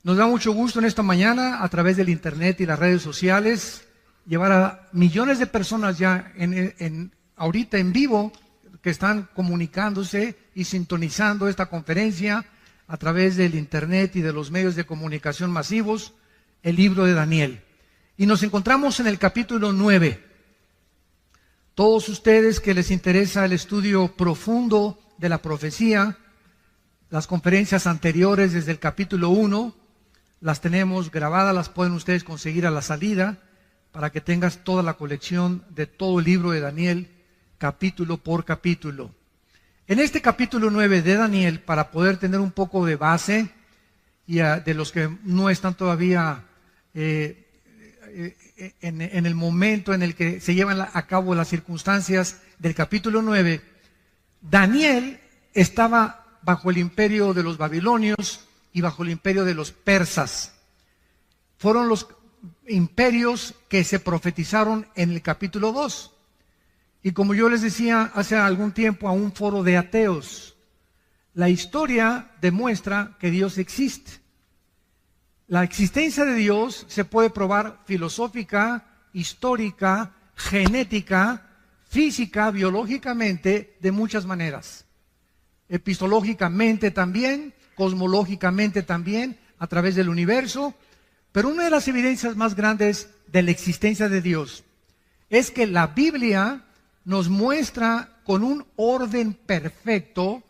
Nos da mucho gusto en esta mañana, a través del internet y las redes sociales, llevar a millones de personas ya ahorita en vivo, que están comunicándose y sintonizando esta conferencia a través del internet y de los medios de comunicación masivos, el libro de Daniel. Y nos encontramos en el capítulo 9. Todos ustedes que les interesa el estudio profundo de la profecía, las conferencias anteriores desde el capítulo 1, las tenemos grabadas, las pueden ustedes conseguir a la salida, para que tengas toda la colección de todo el libro de Daniel, capítulo por capítulo. En este capítulo 9 de Daniel, para poder tener un poco de base, y de los que no están todavía en el momento en el que se llevan a cabo las circunstancias del capítulo 9, Daniel estaba bajo el imperio de los babilonios y bajo el imperio de los persas. Fueron los imperios que se profetizaron en el capítulo 2. Y como yo les decía hace algún tiempo a un foro de ateos, la historia demuestra que Dios existe. La existencia de Dios se puede probar filosófica, histórica, genética, física, biológicamente, de muchas maneras. Epistológicamente también, cosmológicamente también, a través del universo. Pero una de las evidencias más grandes de la existencia de Dios es que la Biblia nos muestra con un orden perfecto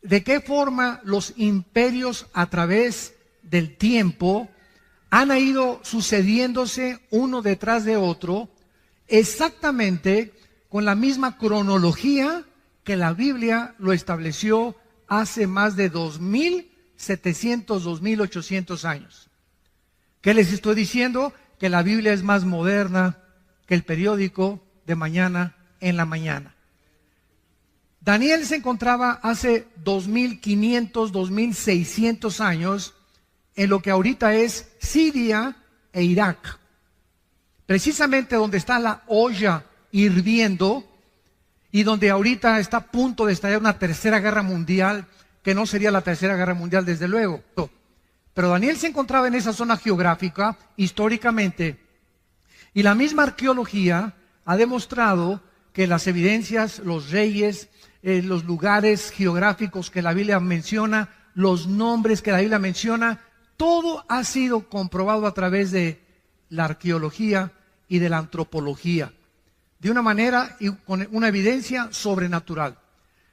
de qué forma los imperios a través del tiempo han ido sucediéndose uno detrás de otro, exactamente con la misma cronología que la Biblia lo estableció hace más de 2.700, 2.800 años. ¿Qué les estoy diciendo? Que la Biblia es más moderna que el periódico de mañana en la mañana. Daniel se encontraba hace 2.500, 2.600 años en lo que ahorita es Siria e Irak. Precisamente donde está la olla hirviendo y donde ahorita está a punto de estallar una tercera guerra mundial, que no sería la tercera guerra mundial desde luego. Pero Daniel se encontraba en esa zona geográfica históricamente, y la misma arqueología ha demostrado que las evidencias, los reyes, los lugares geográficos que la Biblia menciona, los nombres que la Biblia menciona, todo ha sido comprobado a través de la arqueología y de la antropología, de una manera y con una evidencia sobrenatural.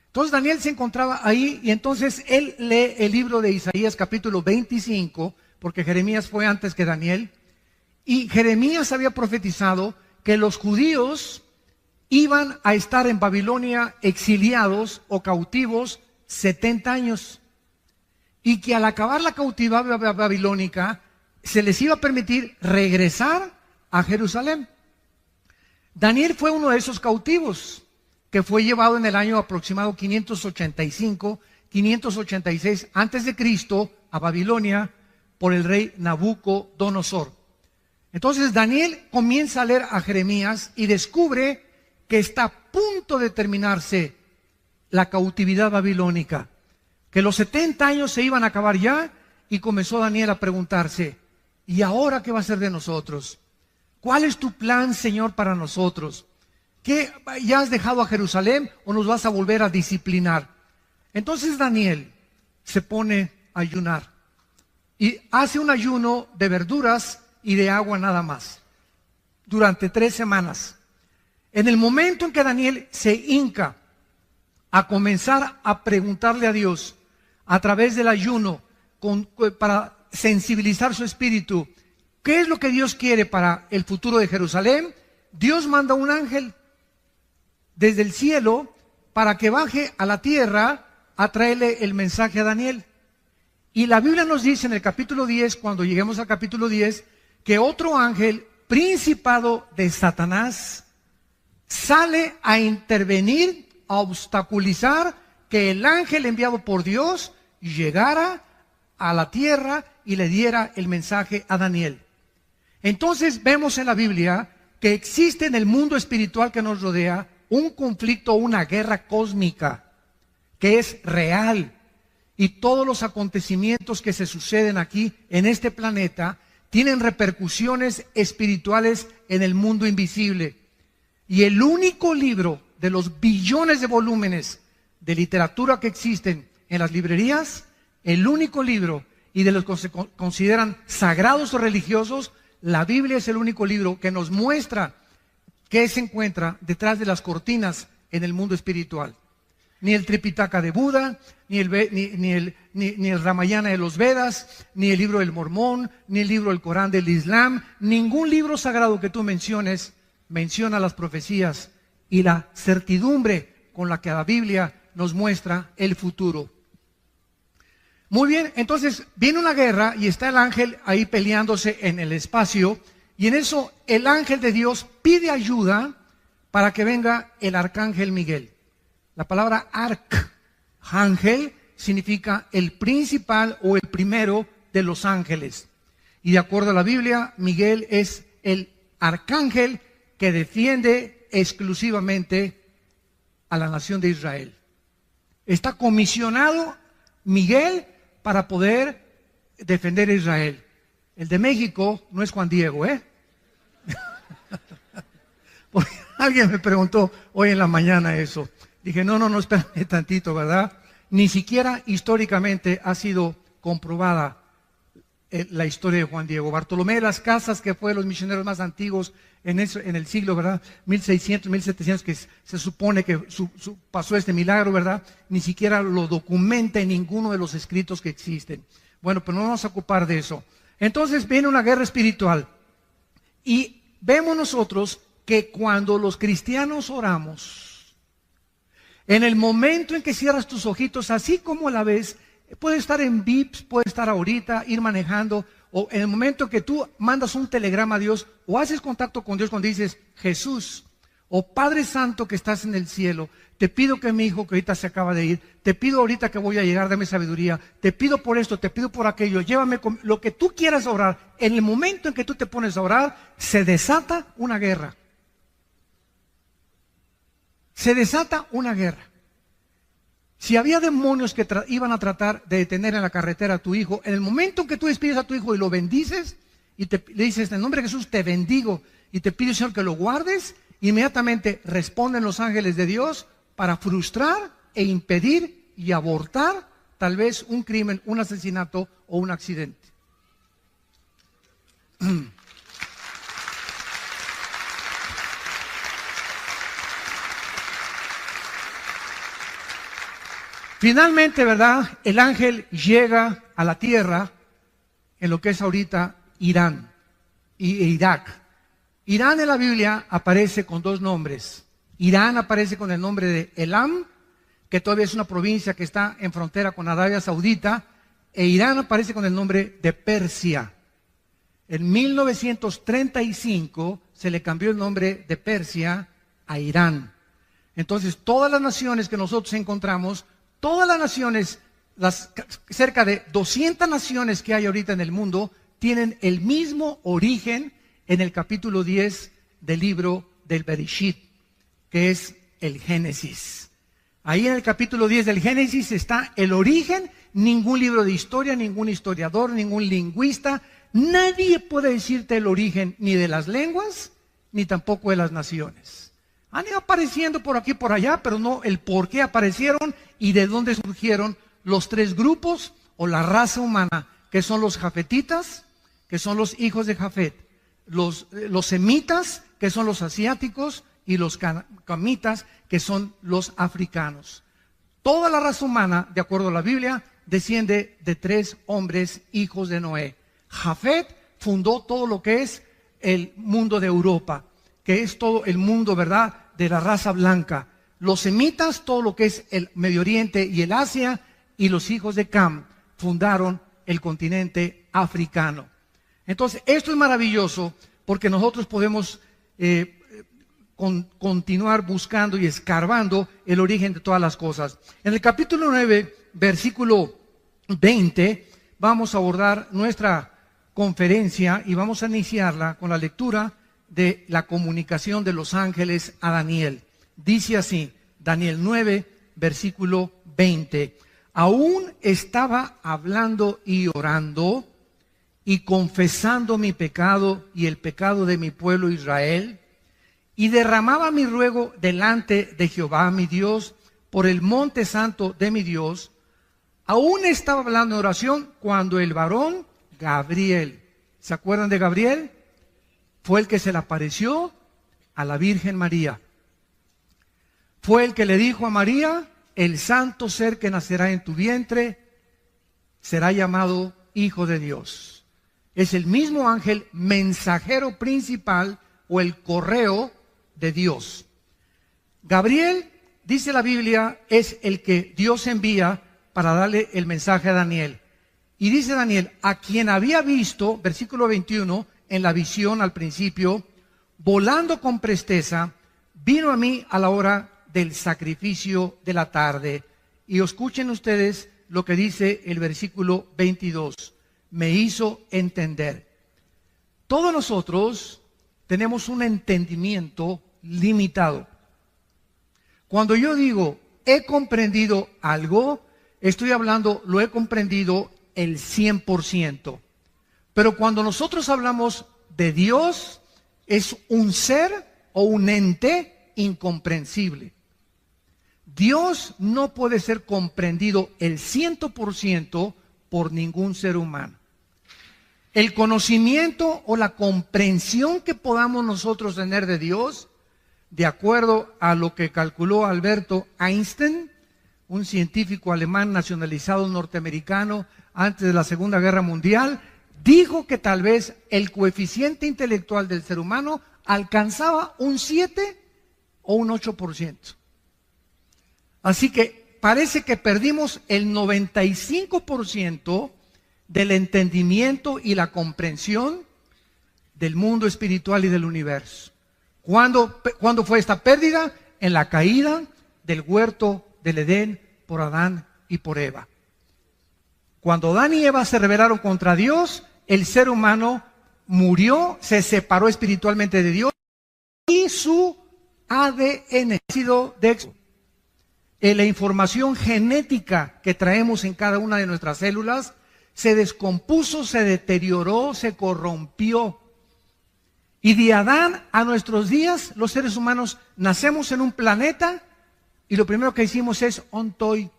Entonces Daniel se encontraba ahí, y entonces él lee el libro de Isaías capítulo 25, porque Jeremías fue antes que Daniel, y Jeremías había profetizado que los judíos iban a estar en Babilonia exiliados o cautivos 70 años, y que al acabar la cautividad babilónica se les iba a permitir regresar a Jerusalén. Daniel fue uno de esos cautivos que fue llevado en el año aproximado 585, 586 antes de Cristo a Babilonia por el rey Nabucodonosor. Entonces Daniel comienza a leer a Jeremías y descubre que está a punto de terminarse la cautividad babilónica, que los 70 años se iban a acabar ya, y comenzó Daniel a preguntarse: ¿y ahora qué va a ser de nosotros? ¿Cuál es tu plan, Señor, para nosotros? ¿Qué, ya has dejado a Jerusalén o nos vas a volver a disciplinar? Entonces Daniel se pone a ayunar y hace un ayuno de verduras y de agua nada más durante 3 semanas. En el momento en que Daniel se hinca a comenzar a preguntarle a Dios a través del ayuno para sensibilizar su espíritu, ¿qué es lo que Dios quiere para el futuro de Jerusalén? Dios manda un ángel desde el cielo para que baje a la tierra a traerle el mensaje a Daniel. Y la Biblia nos dice en el capítulo 10, cuando lleguemos al capítulo 10, que otro ángel, principado de Satanás, sale a intervenir, a obstaculizar que el ángel enviado por Dios llegara a la tierra y le diera el mensaje a Daniel. Entonces vemos en la Biblia que existe en el mundo espiritual que nos rodea un conflicto, una guerra cósmica que es real y todos los acontecimientos que se suceden aquí en este planeta tienen repercusiones espirituales en el mundo invisible. Y el único libro de los billones de volúmenes de literatura que existen en las librerías, el único libro y de los que se consideran sagrados o religiosos, la Biblia es el único libro que nos muestra qué se encuentra detrás de las cortinas en el mundo espiritual. Ni el Tripitaka de Buda, ni el Ramayana de los Vedas, ni el libro del Mormón, ni el libro del Corán del Islam, ningún libro sagrado que tú menciones menciona las profecías y la certidumbre con la que la Biblia nos muestra el futuro. Muy bien, entonces viene una guerra y está el ángel ahí peleándose en el espacio, y en eso el ángel de Dios pide ayuda para que venga el arcángel Miguel. La palabra arcángel significa el principal o el primero de los ángeles. Y de acuerdo a la Biblia, Miguel es el arcángel que defiende exclusivamente a la nación de Israel. Está comisionado Miguel para poder defender a Israel. El de México no es Juan Diego, ¿eh? Porque alguien me preguntó hoy en la mañana eso. Dije, no, espérame tantito, ¿verdad? Ni siquiera históricamente ha sido comprobada la historia de Juan Diego. Bartolomé de las Casas, que fue de los misioneros más antiguos en el siglo, ¿verdad? 1600, 1700, que se supone que pasó este milagro, ¿verdad? Ni siquiera lo documenta en ninguno de los escritos que existen. Bueno, pero no vamos a ocupar de eso. Entonces viene una guerra espiritual. Y vemos nosotros que cuando los cristianos oramos, en el momento en que cierras tus ojitos, así como la ves, puede estar en VIPs, puede estar ahorita, ir manejando, o en el momento que tú mandas un telegrama a Dios, o haces contacto con Dios cuando dices, Jesús, o Padre Santo que estás en el cielo, te pido que mi hijo que ahorita se acaba de ir, te pido ahorita que voy a llegar, dame sabiduría, te pido por esto, te pido por aquello, llévame con lo que tú quieras orar. En el momento en que tú te pones a orar, se desata una guerra. Se desata una guerra. Si había demonios que iban a tratar de detener en la carretera a tu hijo, en el momento en que tú despides a tu hijo y lo bendices, y le dices, en el nombre de Jesús te bendigo, y te pido, Señor, que lo guardes, inmediatamente responden los ángeles de Dios para frustrar e impedir y abortar tal vez un crimen, un asesinato o un accidente. Finalmente, ¿verdad? El ángel llega a la tierra en lo que es ahorita Irán e Irak. Irán en la Biblia aparece con dos nombres. Irán aparece con el nombre de Elam, que todavía es una provincia que está en frontera con Arabia Saudita, e Irán aparece con el nombre de Persia. En 1935 se le cambió el nombre de Persia a Irán. Entonces, todas las naciones que nosotros encontramos, todas las naciones, cerca de 200 naciones que hay ahorita en el mundo, tienen el mismo origen en el capítulo 10 del libro del Bereshit, que es el Génesis. Ahí en el capítulo 10 del Génesis está el origen. Ningún libro de historia, ningún historiador, ningún lingüista, nadie puede decirte el origen ni de las lenguas, ni tampoco de las naciones. Han ido apareciendo por aquí y por allá, pero no el por qué aparecieron y de dónde surgieron los tres grupos o la raza humana, que son los jafetitas, que son los hijos de Jafet, los semitas, que son los asiáticos, y los camitas, que son los africanos. Toda la raza humana, de acuerdo a la Biblia, desciende de tres hombres, hijos de Noé. Jafet fundó todo lo que es el mundo de Europa, que es todo el mundo, ¿verdad?, de la raza blanca. Los semitas, todo lo que es el Medio Oriente y el Asia, y los hijos de Cam fundaron el continente africano. Entonces, esto es maravilloso porque nosotros podemos continuar buscando y escarbando el origen de todas las cosas. En el capítulo 9, versículo 20, vamos a abordar nuestra conferencia y vamos a iniciarla con la lectura de la comunicación de los ángeles a Daniel. Dice así, Daniel 9, versículo 20. aún estaba hablando y orando y confesando mi pecado y el pecado de mi pueblo Israel, y derramaba mi ruego delante de Jehová mi Dios por el monte santo de mi Dios, aún estaba hablando en oración cuando el varón Gabriel, ¿se acuerdan de Gabriel? Fue el que se le apareció a la Virgen María. Fue el que le dijo a María: el santo ser que nacerá en tu vientre será llamado Hijo de Dios. Es el mismo ángel mensajero principal o el correo de Dios. Gabriel, dice la Biblia, es el que Dios envía para darle el mensaje a Daniel. Y dice Daniel: a quien había visto, versículo 21, en la visión al principio, volando con presteza, vino a mí a la hora del sacrificio de la tarde. Y escuchen ustedes lo que dice el versículo 22. Me hizo entender. Todos nosotros tenemos un entendimiento limitado. Cuando yo digo he comprendido algo, estoy hablando, lo he comprendido el 100%. Pero cuando nosotros hablamos de Dios, es un ser o un ente incomprensible. Dios no puede ser comprendido el 100% por ningún ser humano. El conocimiento o la comprensión que podamos nosotros tener de Dios, de acuerdo a lo que calculó Alberto Einstein, un científico alemán nacionalizado norteamericano antes de la Segunda Guerra Mundial, dijo que tal vez el coeficiente intelectual del ser humano alcanzaba un 7 o un 8%. Así que parece que perdimos el 95% del entendimiento y la comprensión del mundo espiritual y del universo. ¿Cuándo fue esta pérdida? En la caída del huerto del Edén por Adán y por Eva. Cuando Adán y Eva se rebelaron contra Dios, el ser humano murió, se separó espiritualmente de Dios y su ADN ha sido de éxito. La información genética que traemos en cada una de nuestras células se descompuso, se deterioró, se corrompió. Y de Adán a nuestros días, los seres humanos nacemos en un planeta y lo primero que hicimos es ontoi.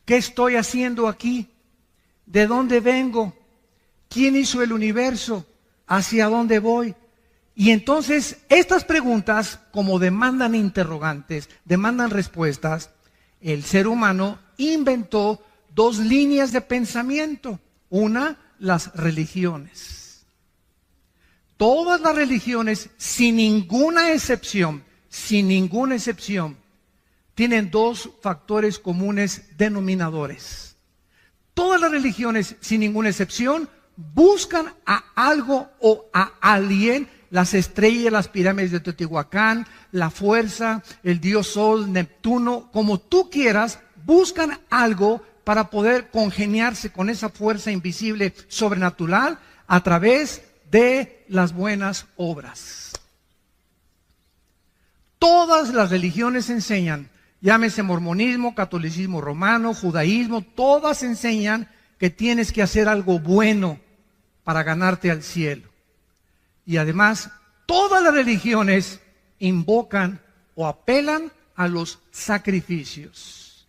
¿Qué estoy haciendo aquí? ¿De dónde vengo? ¿Quién hizo el universo? ¿Hacia dónde voy? Y entonces estas preguntas, como demandan interrogantes, demandan respuestas, el ser humano inventó dos líneas de pensamiento. Una, las religiones. Todas las religiones, sin ninguna excepción, tienen dos factores comunes denominadores. Todas las religiones, sin ninguna excepción, buscan a algo o a alguien, las estrellas, las pirámides de Teotihuacán, la fuerza, el dios Sol, Neptuno, como tú quieras, buscan algo para poder congeniarse con esa fuerza invisible sobrenatural a través de las buenas obras. Todas las religiones enseñan, llámese mormonismo, catolicismo romano, judaísmo, todas enseñan que tienes que hacer algo bueno para ganarte al cielo. Y además, todas las religiones invocan o apelan a los sacrificios.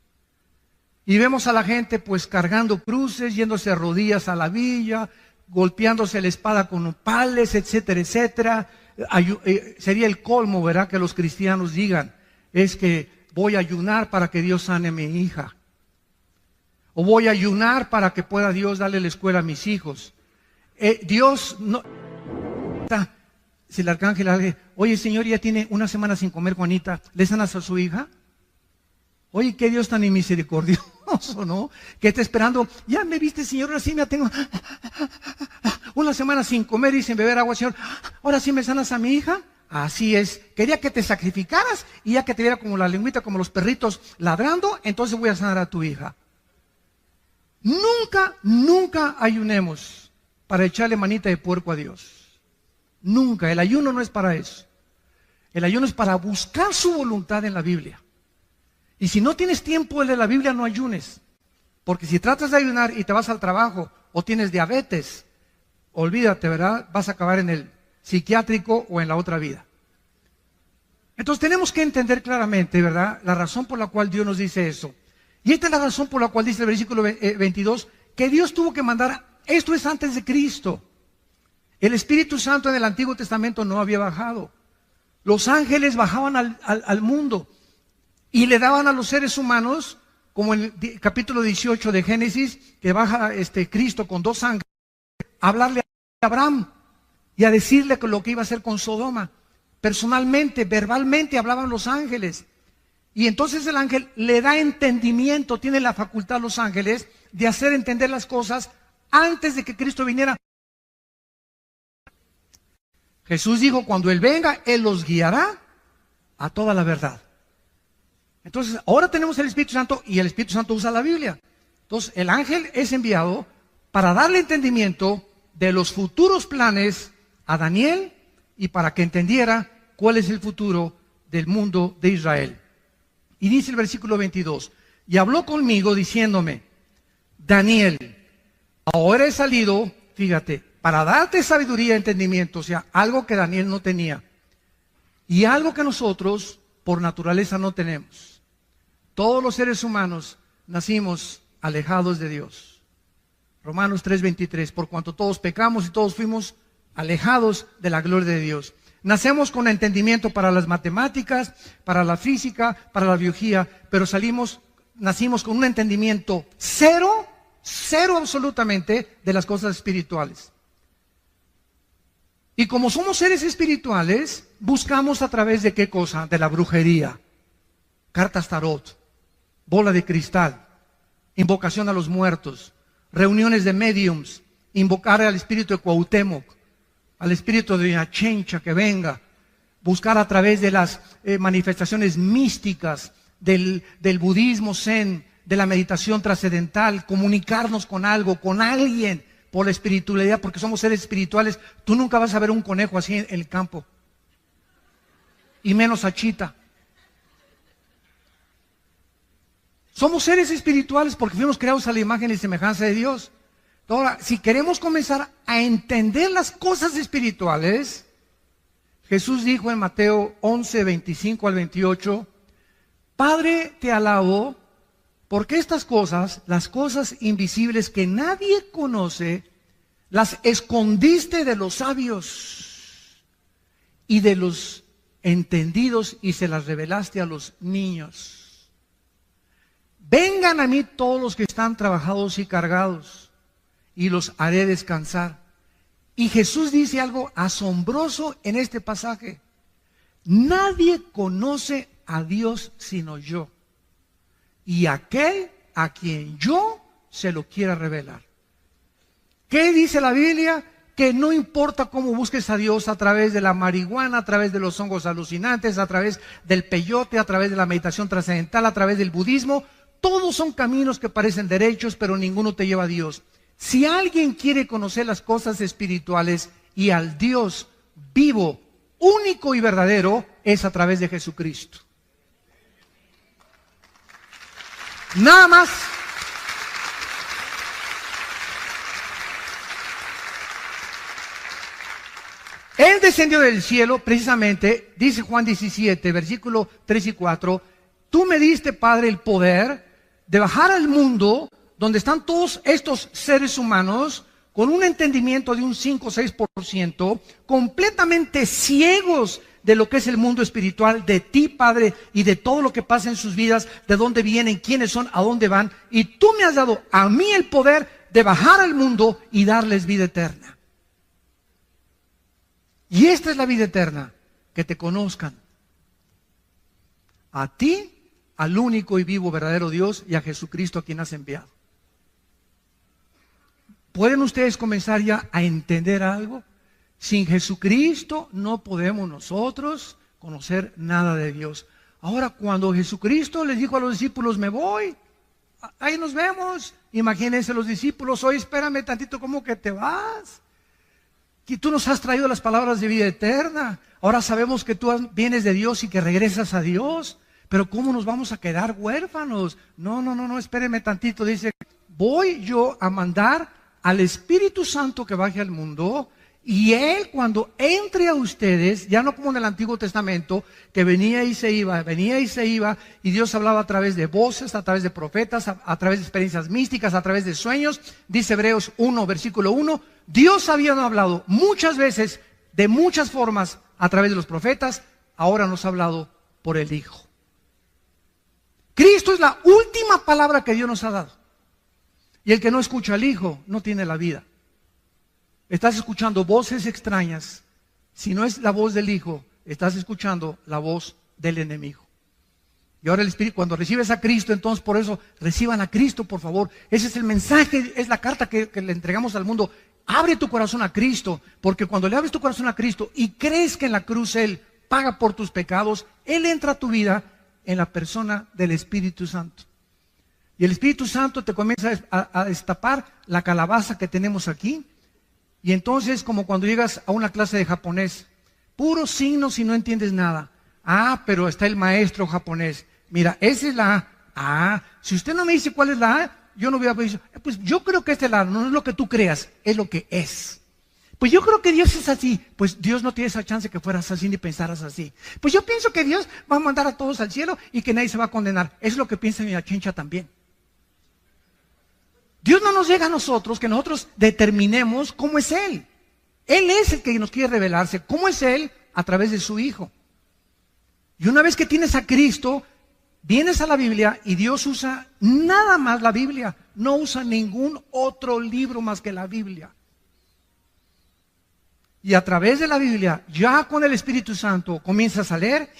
Y vemos a la gente pues cargando cruces, yéndose a rodillas a la villa, golpeándose la espada con pales, etcétera, etcétera. Sería el colmo, ¿verdad?, que los cristianos digan, es que voy a ayunar para que Dios sane a mi hija. O voy a ayunar para que pueda Dios darle la escuela a mis hijos. Dios no... Si el arcángel le dice, oye, señor, ya tiene una semana sin comer, Juanita, ¿le sanas a su hija? Oye, qué Dios tan misericordioso, ¿no? Que está esperando, ya me viste, señor, ahora sí me tengo una semana sin comer y sin beber agua, señor, ahora sí me sanas a mi hija. Así es, quería que te sacrificaras y ya que te viera como la lengüita, como los perritos ladrando, entonces voy a sanar a tu hija. Nunca ayunemos para echarle manita de puerco a Dios. Nunca, el ayuno no es para eso. El ayuno es para buscar su voluntad en la Biblia. Y si no tienes tiempo de la Biblia, no ayunes. Porque si tratas de ayunar y te vas al trabajo o tienes diabetes, olvídate, ¿verdad? Vas a acabar en el psiquiátrico o en la otra vida. Entonces tenemos que entender claramente, ¿verdad?, la razón por la cual Dios nos dice eso. Y esta es la razón por la cual dice el versículo 22, que Dios tuvo que mandar, esto es antes de Cristo. El Espíritu Santo en el Antiguo Testamento no había bajado. Los ángeles bajaban al mundo y le daban a los seres humanos, como en el capítulo 18 de Génesis, que baja Cristo con 2 ángeles, a hablarle a Abraham y a decirle lo que iba a hacer con Sodoma. Personalmente, verbalmente hablaban los ángeles. Y entonces el ángel le da entendimiento, tiene la facultad a los ángeles de hacer entender las cosas antes de que Cristo viniera. Jesús dijo, cuando Él venga, Él los guiará a toda la verdad. Entonces, ahora tenemos el Espíritu Santo y el Espíritu Santo usa la Biblia. Entonces, el ángel es enviado para darle entendimiento de los futuros planes a Daniel y para que entendiera cuál es el futuro del mundo de Israel. Y dice el versículo 22, y habló conmigo diciéndome, Daniel, ahora he salido, fíjate, para darte sabiduría y entendimiento, o sea, algo que Daniel no tenía, y algo que nosotros por naturaleza no tenemos. Todos los seres humanos nacimos alejados de Dios. Romanos 3:23, por cuanto todos pecamos y todos fuimos alejados de la gloria de Dios. Nacemos con entendimiento para las matemáticas, para la física, para la biología, pero nacimos con un entendimiento cero absolutamente de las cosas espirituales. Y como somos seres espirituales, buscamos a través de ¿qué cosa? De la brujería, cartas tarot, bola de cristal, invocación a los muertos, reuniones de mediums, invocar al espíritu de Cuauhtémoc, al espíritu de Achencha que venga, buscar a través de las manifestaciones místicas del budismo zen, de la meditación trascendental, comunicarnos con algo, con alguien, por la espiritualidad, porque somos seres espirituales. Tú nunca vas a ver un conejo así en el campo, y menos a Chita. Somos seres espirituales porque fuimos creados a la imagen y semejanza de Dios. Ahora, si queremos comenzar a entender las cosas espirituales, Jesús dijo en Mateo 11, 25 al 28, Padre, te alabo, porque estas cosas, las cosas invisibles que nadie conoce, las escondiste de los sabios y de los entendidos y se las revelaste a los niños. Vengan a mí todos los que están trabajados y cargados, y los haré descansar. Y Jesús dice algo asombroso en este pasaje. Nadie conoce a Dios sino yo, y aquel a quien yo se lo quiera revelar. ¿Qué dice la Biblia? Que no importa cómo busques a Dios, a través de la marihuana, a través de los hongos alucinantes, a través del peyote, a través de la meditación trascendental, a través del budismo, todos son caminos que parecen derechos, pero ninguno te lleva a Dios. Si alguien quiere conocer las cosas espirituales y al Dios vivo, único y verdadero, es a través de Jesucristo. Nada más. Él descendió del cielo, precisamente, dice Juan 17, versículo 3 y 4, tú me diste, Padre, el poder de bajar al mundo donde están todos estos seres humanos con un entendimiento de un 5 o 6%, completamente ciegos de lo que es el mundo espiritual, de ti, Padre, y de todo lo que pasa en sus vidas, de dónde vienen, quiénes son, a dónde van. Y tú me has dado a mí el poder de bajar al mundo y darles vida eterna. Y esta es la vida eterna, que te conozcan. A ti, al único y vivo verdadero Dios, y a Jesucristo a quien has enviado. ¿Pueden ustedes comenzar ya a entender algo? Sin Jesucristo no podemos nosotros conocer nada de Dios. Ahora, cuando Jesucristo les dijo a los discípulos, me voy, ahí nos vemos. Imagínense los discípulos, oye, espérame tantito, ¿cómo que te vas? Que tú nos has traído las palabras de vida eterna. Ahora sabemos que tú vienes de Dios y que regresas a Dios. pero ¿cómo nos vamos a quedar huérfanos? No, espéreme tantito. Dice, voy yo a mandar al Espíritu Santo que baje al mundo, y Él cuando entre a ustedes, ya no como en el Antiguo Testamento, que venía y se iba, y Dios hablaba a través de voces, a través de profetas, a través de experiencias místicas, a través de sueños. Dice Hebreos 1, versículo 1, Dios había hablado muchas veces, de muchas formas, a través de los profetas, ahora nos ha hablado por el Hijo. Cristo es la última palabra que Dios nos ha dado. Y el que no escucha al Hijo no tiene la vida. Estás escuchando voces extrañas. Si no es la voz del Hijo, estás escuchando la voz del enemigo. Y ahora el Espíritu, cuando recibes a Cristo, entonces por eso reciban a Cristo, por favor. Ese es el mensaje, es la carta que le entregamos al mundo. Abre tu corazón a Cristo, porque cuando le abres tu corazón a Cristo y crees que en la cruz Él paga por tus pecados, Él entra a tu vida en la persona del Espíritu Santo. Y el Espíritu Santo te comienza a destapar la calabaza que tenemos aquí. Y entonces, como cuando llegas a una clase de japonés, puros signos y no entiendes nada. Ah, pero está el maestro japonés. Mira, esa es la A. Ah, si usted no me dice cuál es la A, yo no voy a decir, pues yo creo que esta es la A. No es lo que tú creas, es lo que es. Pues yo creo que Dios es así. Pues Dios no tiene esa chance que fueras así ni pensaras así. Pues yo pienso que Dios va a mandar a todos al cielo y que nadie se va a condenar. Es lo que piensa mi chencha también. Dios no nos llega a nosotros que nosotros determinemos cómo es Él. Él es el que nos quiere revelarse. ¿Cómo es Él? A través de su Hijo. Y una vez que tienes a Cristo, vienes a la Biblia y Dios usa nada más la Biblia. No usa ningún otro libro más que la Biblia. Y a través de la Biblia, ya con el Espíritu Santo, comienzas a leer.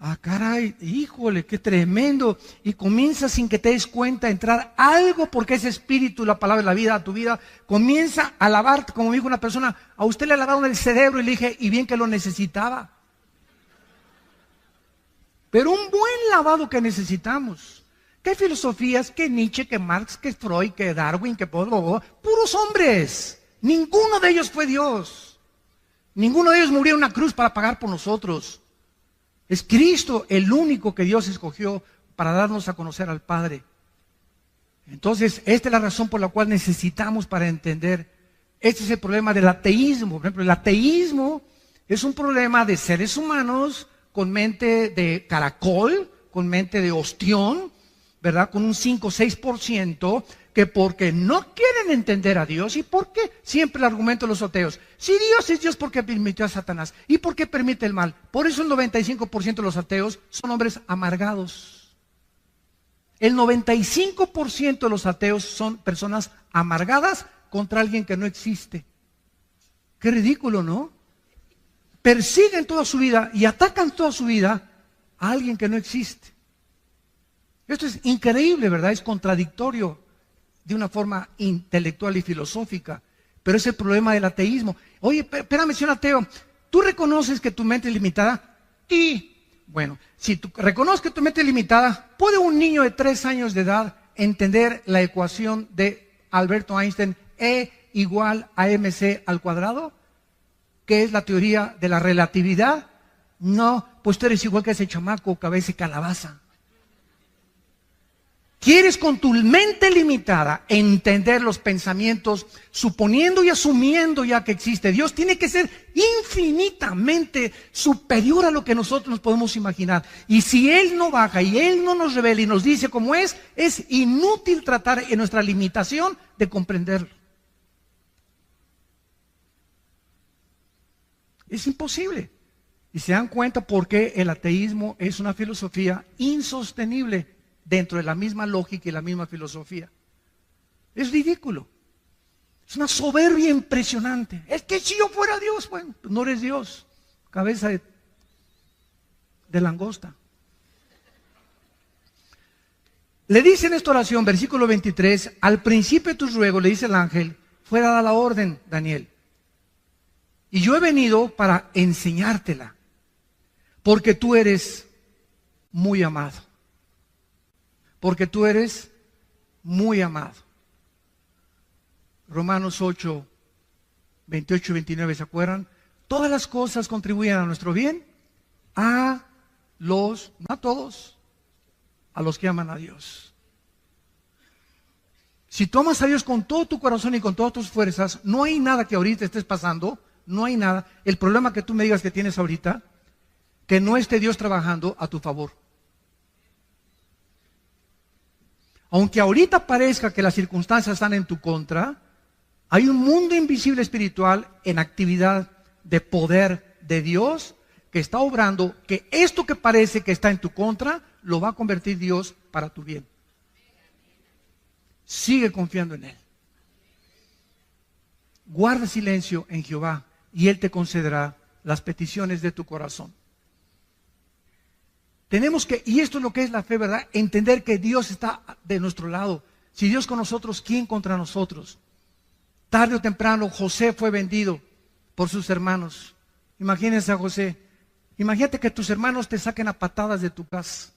Ah, caray, híjole, qué tremendo. Y comienza sin que te des cuenta a entrar algo, porque ese espíritu, la palabra de la vida, a tu vida, comienza a lavarte. Como dijo una persona, a usted le lavaron el cerebro, y le dije, y bien que lo necesitaba. Pero un buen lavado que necesitamos. ¿Qué filosofías? ¿Qué Nietzsche? ¿Qué Marx? ¿Qué Freud? ¿Qué Darwin? ¿Qué puros hombres? Ninguno de ellos fue Dios. Ninguno de ellos murió en una cruz para pagar por nosotros. Es Cristo el único que Dios escogió para darnos a conocer al Padre. Entonces, esta es la razón por la cual necesitamos para entender. Este es el problema del ateísmo. Por ejemplo, el ateísmo es un problema de seres humanos con mente de caracol, con mente de ostión, ¿verdad? Con un 5 o 6%, que porque no quieren entender a Dios. ¿Y por qué? Siempre el argumento de los ateos. Si Dios es Dios, ¿por qué permitió a Satanás? ¿Y por qué permite el mal? Por eso el 95% de los ateos son hombres amargados. El 95% de los ateos son personas amargadas contra alguien que no existe. Qué ridículo, ¿no? Persiguen toda su vida y atacan toda su vida a alguien que no existe. Esto es increíble, ¿verdad? Es contradictorio de una forma intelectual y filosófica, pero es el problema del ateísmo. Oye, espérame, señor ateo, ¿tú reconoces que tu mente es limitada? Sí. Bueno, si tú reconoces que tu mente es limitada, ¿puede un niño de 3 años de edad entender la ecuación de Alberto Einstein, E igual a mc al cuadrado? ¿Qué es la teoría de la relatividad? No, pues tú eres igual que ese chamaco, cabeza de calabaza. ¿Quieres con tu mente limitada entender los pensamientos, suponiendo y asumiendo ya que existe Dios? Tiene que ser infinitamente superior a lo que nosotros nos podemos imaginar. Y si Él no baja y Él no nos revela y nos dice cómo es inútil tratar en nuestra limitación de comprenderlo. Es imposible. Y se dan cuenta por qué el ateísmo es una filosofía insostenible dentro de la misma lógica y la misma filosofía. Es ridículo. Es una soberbia impresionante. Es que si yo fuera Dios, bueno, pues no eres Dios. Cabeza de langosta. Le dice en esta oración, versículo 23, al principio de tus ruegos, le dice el ángel, fue dada la orden, Daniel. Y yo he venido para enseñártela, porque tú eres muy amado. Porque tú eres muy amado. Romanos 8, 28 y 29, ¿se acuerdan? todas las cosas contribuyen a nuestro bien, a los, no a todos, a los que aman a Dios. Si tú amas a Dios con todo tu corazón y con todas tus fuerzas, no hay nada que ahorita estés pasando, no hay nada. El problema que tú me digas que tienes ahorita, que no esté Dios trabajando a tu favor. Aunque ahorita parezca que las circunstancias están en tu contra, hay un mundo invisible espiritual en actividad de poder de Dios que está obrando, que esto que parece que está en tu contra, lo va a convertir Dios para tu bien. Sigue confiando en Él. Guarda silencio en Jehová y Él te concederá las peticiones de tu corazón. Tenemos que, y esto es lo que es la fe, ¿verdad? Entender que Dios está de nuestro lado. Si Dios con nosotros, ¿quién contra nosotros? Tarde o temprano José fue vendido por sus hermanos. Imagínense a José. Imagínate que tus hermanos te saquen a patadas de tu casa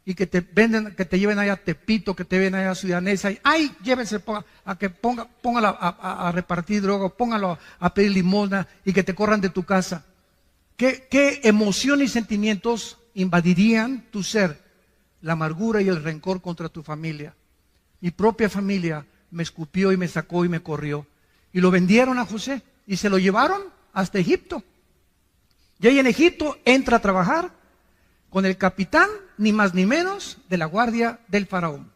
y que te venden, que te lleven allá a Tepito, que te lleven allá a Ciudad Neza, y ay, llévense a que póngalo a repartir droga, póngalo a pedir limosna y que te corran de tu casa. ¿Qué emoción y sentimientos invadirían tu ser? La amargura y el rencor contra tu familia. Mi propia familia me escupió y me sacó y me corrió. Y lo vendieron a José y se lo llevaron hasta Egipto. Y ahí en Egipto entra a trabajar con el capitán, ni más ni menos, de la guardia del faraón.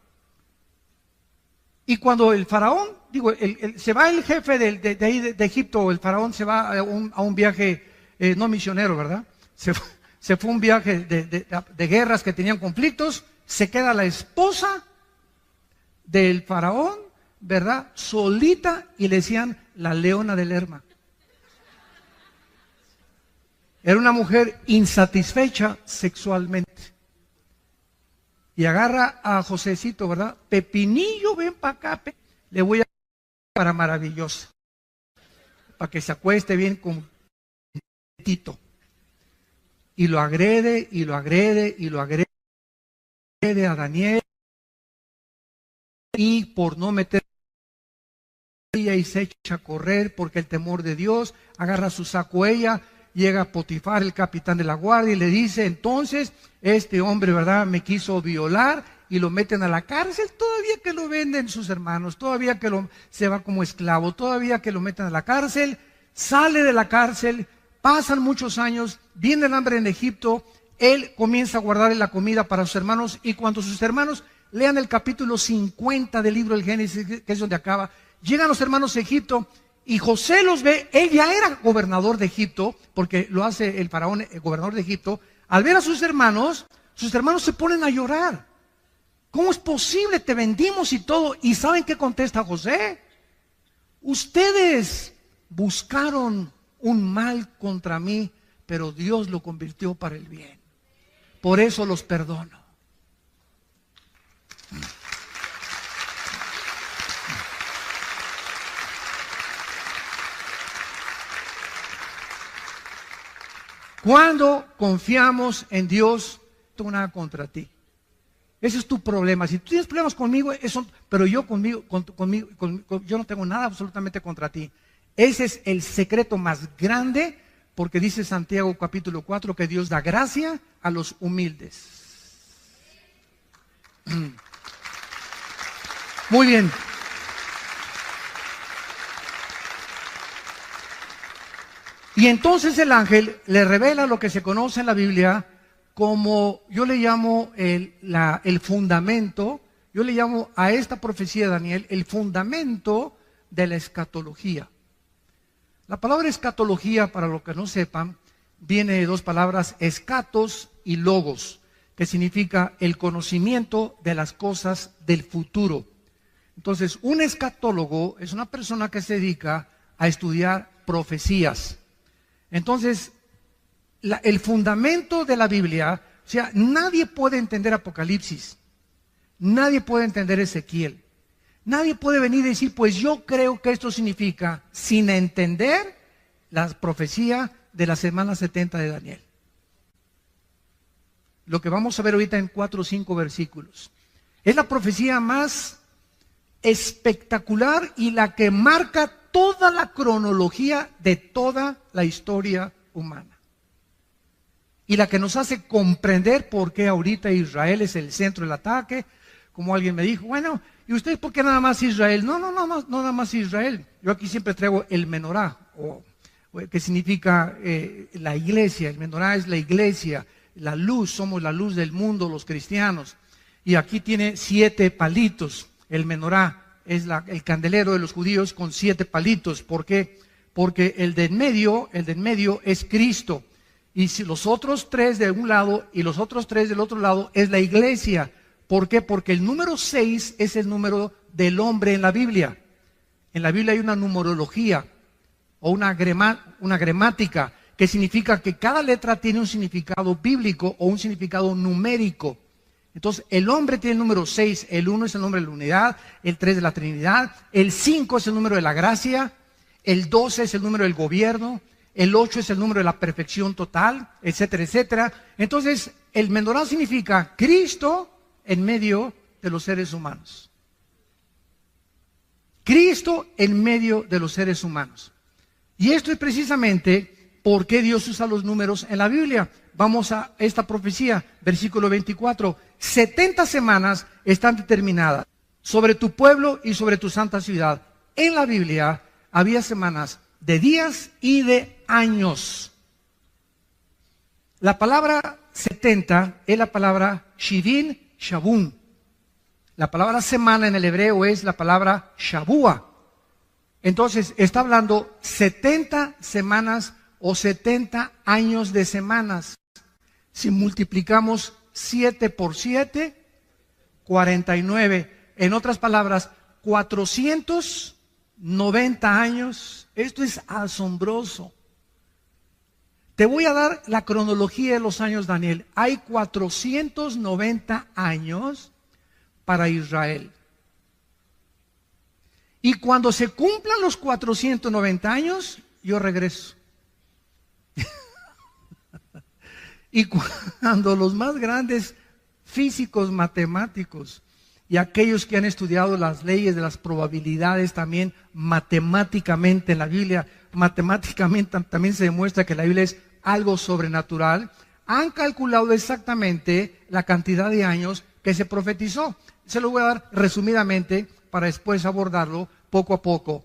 Y cuando el faraón, se va el jefe de ahí de Egipto, el faraón se va a un viaje, no misionero, ¿verdad? Se fue un viaje de guerras que tenían conflictos, se queda la esposa del faraón, ¿verdad? Solita, y le decían la leona del Lerma. Era una mujer insatisfecha sexualmente. Y agarra a Josecito, ¿verdad? Pepinillo, ven para acá. Le voy a para maravillosa. Para que se acueste bien con Tito. Y lo agrede, y lo agrede, y lo agrede a Daniel. Y por no meter ella y se echa a correr porque el temor de Dios, agarra su saco ella. Llega Potifar, el capitán de la guardia, y le dice, entonces, este hombre, ¿verdad?, me quiso violar, y lo meten a la cárcel, todavía que lo venden sus hermanos, todavía que se va como esclavo, todavía que lo meten a la cárcel, sale de la cárcel, pasan muchos años, viene el hambre en Egipto, él comienza a guardar la comida para sus hermanos, y cuando sus hermanos lean el capítulo 50 del libro del Génesis, que es donde acaba, llegan los hermanos a Egipto, y José los ve, él ya era gobernador de Egipto, porque lo hace el faraón, el gobernador de Egipto. Al ver a sus hermanos se ponen a llorar. ¿Cómo es posible? Te vendimos y todo. ¿Y saben qué contesta José? Ustedes buscaron un mal contra mí, pero Dios lo convirtió para el bien. Por eso los perdono. Cuando confiamos en Dios, no tengo nada contra ti. Ese es tu problema. Si tú tienes problemas conmigo, pero yo yo no tengo nada absolutamente contra ti. Ese es el secreto más grande, porque dice Santiago capítulo 4 que Dios da gracia a los humildes. Muy bien. Y entonces el ángel le revela lo que se conoce en la Biblia como, yo le llamo el fundamento, yo le llamo a esta profecía de Daniel el fundamento de la escatología. La palabra escatología, para los que no sepan, viene de dos palabras, escatos y logos, que significa el conocimiento de las cosas del futuro. Entonces, un escatólogo es una persona que se dedica a estudiar profecías. Entonces, el fundamento de la Biblia, o sea, nadie puede entender Apocalipsis, nadie puede entender Ezequiel, nadie puede venir y decir, pues yo creo que esto significa, sin entender la profecía de la semana 70 de Daniel. Lo que vamos a ver ahorita en 4 o 5 versículos. Es la profecía más espectacular y la que marca toda la cronología de toda la historia humana. Y la que nos hace comprender por qué ahorita Israel es el centro del ataque. Como alguien me dijo, bueno, ¿y usted por qué nada más Israel? No nada más Israel. Yo aquí siempre traigo el menorá, que significa la iglesia. El menorá es la iglesia, la luz, somos la luz del mundo, los cristianos. Y aquí tiene 7 palitos. El menorá es el candelero de los judíos con 7 palitos. ¿Por qué? Porque el de en medio es Cristo. Y si los otros 3 de un lado y los otros 3 del otro lado es la iglesia. ¿Por qué? Porque el número 6 es el número del hombre en la Biblia. En la Biblia hay una numerología o una gramática que significa que cada letra tiene un significado bíblico o un significado numérico. Entonces, el hombre tiene el número 6, el 1 es el nombre de la unidad, el 3 de la Trinidad, el 5 es el número de la gracia, el 12 es el número del gobierno, el 8 es el número de la perfección total, etcétera, etcétera. Entonces, el menorá significa Cristo en medio de los seres humanos. Cristo en medio de los seres humanos. Y esto es precisamente por qué Dios usa los números en la Biblia. Vamos a esta profecía, versículo 24. 70 semanas están determinadas sobre tu pueblo y sobre tu santa ciudad. En la Biblia había semanas de días y de años. La palabra 70 es la palabra Shivin Shabun. La palabra semana en el hebreo es la palabra Shabua. Entonces está hablando 70 semanas o 70 años de semanas. Si multiplicamos 7 por 7, 49. En otras palabras, 490 años. Esto es asombroso. Te voy a dar la cronología de los años, Daniel. Hay 490 años para Israel. Y cuando se cumplan los 490 años, yo regreso. Y cuando los más grandes físicos, matemáticos y aquellos que han estudiado las leyes de las probabilidades también matemáticamente en la Biblia, matemáticamente también se demuestra que la Biblia es algo sobrenatural, han calculado exactamente la cantidad de años que se profetizó. Se lo voy a dar resumidamente para después abordarlo poco a poco.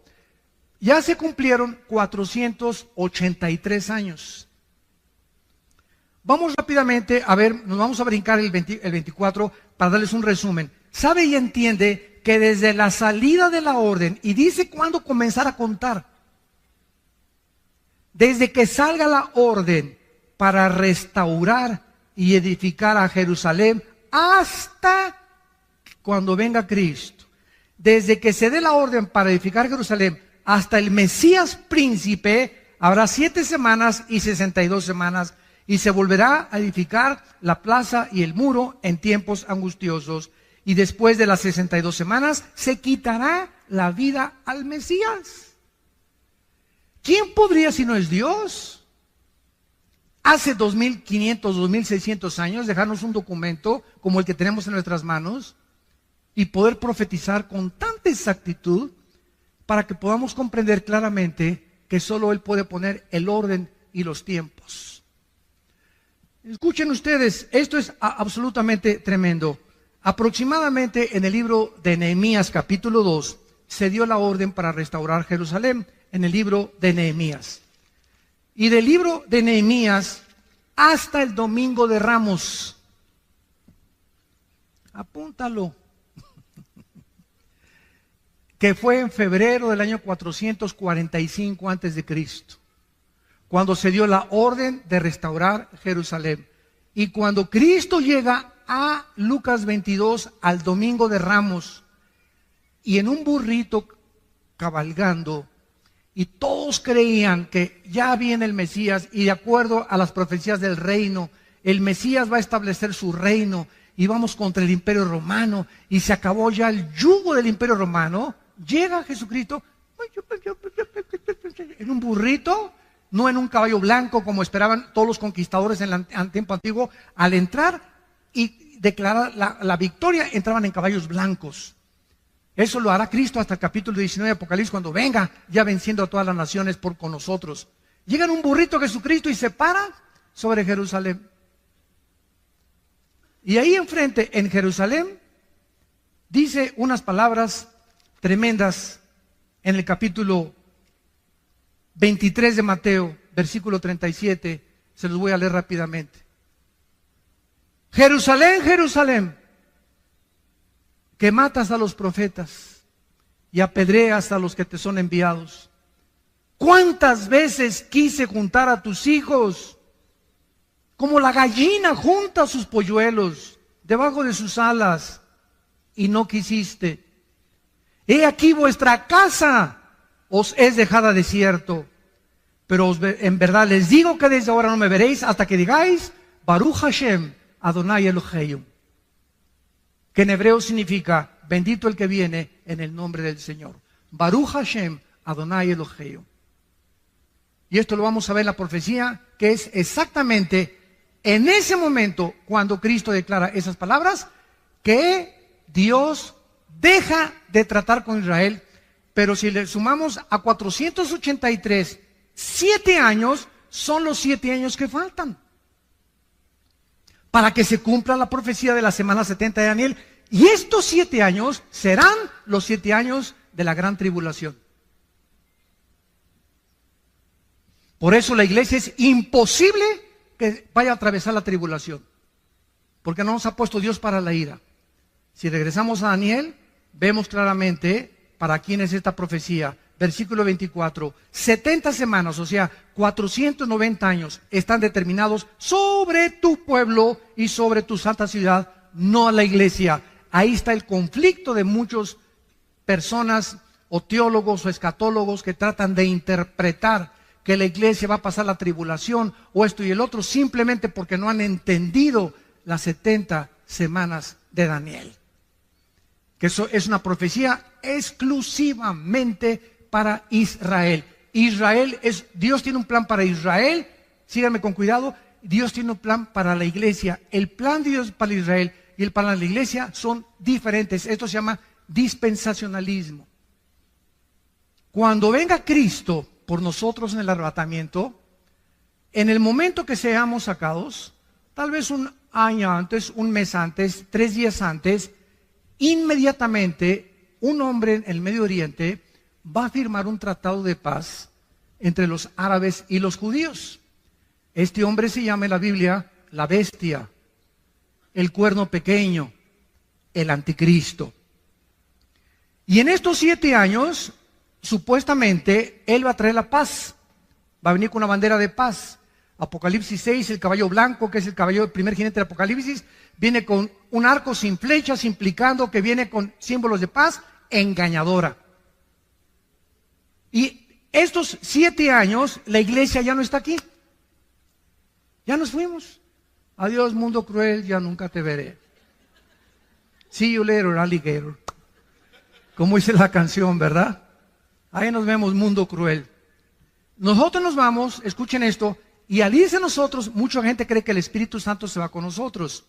Ya se cumplieron 483 años. Vamos rápidamente a ver, nos vamos a brincar el 24 para darles un resumen. Sabe y entiende que desde la salida de la orden, y dice cuándo comenzar a contar, desde que salga la orden para restaurar y edificar a Jerusalén hasta cuando venga Cristo, desde que se dé la orden para edificar Jerusalén hasta el Mesías príncipe, habrá 7 semanas y 62 semanas, y se volverá a edificar la plaza y el muro en tiempos angustiosos. Y después de las 62 semanas se quitará la vida al Mesías. ¿Quién podría si no es Dios? Hace 2500, 2600 años dejarnos un documento como el que tenemos en nuestras manos y poder profetizar con tanta exactitud para que podamos comprender claramente que solo Él puede poner el orden y los tiempos. Escuchen ustedes, esto es absolutamente tremendo. Aproximadamente en el libro de Nehemías capítulo 2 se dio la orden para restaurar Jerusalén, en el libro de Nehemías. Y del libro de Nehemías hasta el domingo de Ramos. Apúntalo. Que fue en febrero del año 445 antes de Cristo. Cuando se dio la orden de restaurar Jerusalén. Y cuando Cristo llega a Lucas 22, al domingo de Ramos, y en un burrito cabalgando, y todos creían que ya viene el Mesías, y de acuerdo a las profecías del reino, el Mesías va a establecer su reino, y vamos contra el Imperio Romano, y se acabó ya el yugo del Imperio Romano. Llega Jesucristo en un burrito, no en un caballo blanco como esperaban todos los conquistadores en el tiempo antiguo. Al entrar y declarar la victoria, entraban en caballos blancos. Eso lo hará Cristo hasta el capítulo 19 de Apocalipsis, cuando venga ya venciendo a todas las naciones con nosotros. Llega en un burrito Jesucristo y se para sobre Jerusalén. Y ahí enfrente, en Jerusalén, dice unas palabras tremendas en el capítulo 23 de Mateo, versículo 37, se los voy a leer rápidamente. Jerusalén, Jerusalén, que matas a los profetas y apedreas a los que te son enviados. ¿Cuántas veces quise juntar a tus hijos, como la gallina junta sus polluelos debajo de sus alas, y no quisiste? He aquí vuestra casa os es dejada desierto. Pero en verdad les digo que desde ahora no me veréis hasta que digáis Baruch Hashem Adonai Eloheinu, que en hebreo significa bendito el que viene en el nombre del Señor. Baruch Hashem Adonai Eloheinu. Y esto lo vamos a ver en la profecía, que es exactamente en ese momento cuando Cristo declara esas palabras, que Dios deja de tratar con Israel. Pero si le sumamos a 483, 7 años son los 7 años que faltan para que se cumpla la profecía de la semana 70 de Daniel. Y estos 7 años serán los 7 años de la gran tribulación. Por eso la iglesia es imposible que vaya a atravesar la tribulación, porque no nos ha puesto Dios para la ira. Si regresamos a Daniel, vemos claramente para quién es esta profecía. Versículo 24, 70 semanas, o sea, 490 años, están determinados sobre tu pueblo y sobre tu santa ciudad, no a la iglesia. Ahí está el conflicto de muchas personas o teólogos o escatólogos que tratan de interpretar que la iglesia va a pasar la tribulación o esto y el otro, simplemente porque no han entendido las 70 semanas de Daniel. Que eso es una profecía exclusivamente para Israel. Dios tiene un plan para Israel, síganme con cuidado. Dios tiene un plan para la iglesia. El plan de Dios para Israel y el para la iglesia son diferentes. Esto se llama dispensacionalismo. Cuando venga Cristo por nosotros en el arrebatamiento, en el momento que seamos sacados, tal vez un año antes, un mes antes, 3 días antes, inmediatamente un hombre en el Medio Oriente va a firmar un tratado de paz entre los árabes y los judíos. Este hombre se llama en la Biblia la bestia, el cuerno pequeño, el anticristo. Y en estos 7 años, supuestamente, él va a traer la paz. Va a venir con una bandera de paz. Apocalipsis 6, el caballo blanco, que es el caballo del primer jinete de Apocalipsis, viene con un arco sin flechas, implicando que viene con símbolos de paz engañadora. Y estos 7 años, la iglesia ya no está aquí. Ya nos fuimos. Adiós, mundo cruel, ya nunca te veré. See you later, alligator. Como dice la canción, ¿verdad? Ahí nos vemos, mundo cruel. Nosotros nos vamos, escuchen esto, y al irse nosotros, mucha gente cree que el Espíritu Santo se va con nosotros.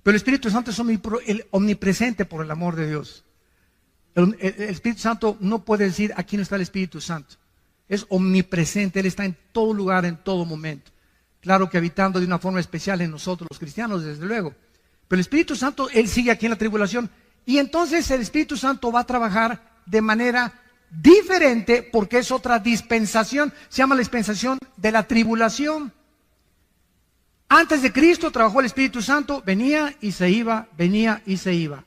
Pero el Espíritu Santo es omnipresente por el amor de Dios. El Espíritu Santo no puede decir, aquí no está el Espíritu Santo. Es omnipresente, Él está en todo lugar, en todo momento. Claro que habitando de una forma especial en nosotros los cristianos, desde luego. Pero el Espíritu Santo, Él sigue aquí en la tribulación. Y entonces el Espíritu Santo va a trabajar de manera diferente porque es otra dispensación. Se llama la dispensación de la tribulación. Antes de Cristo trabajó el Espíritu Santo, venía y se iba, venía y se iba.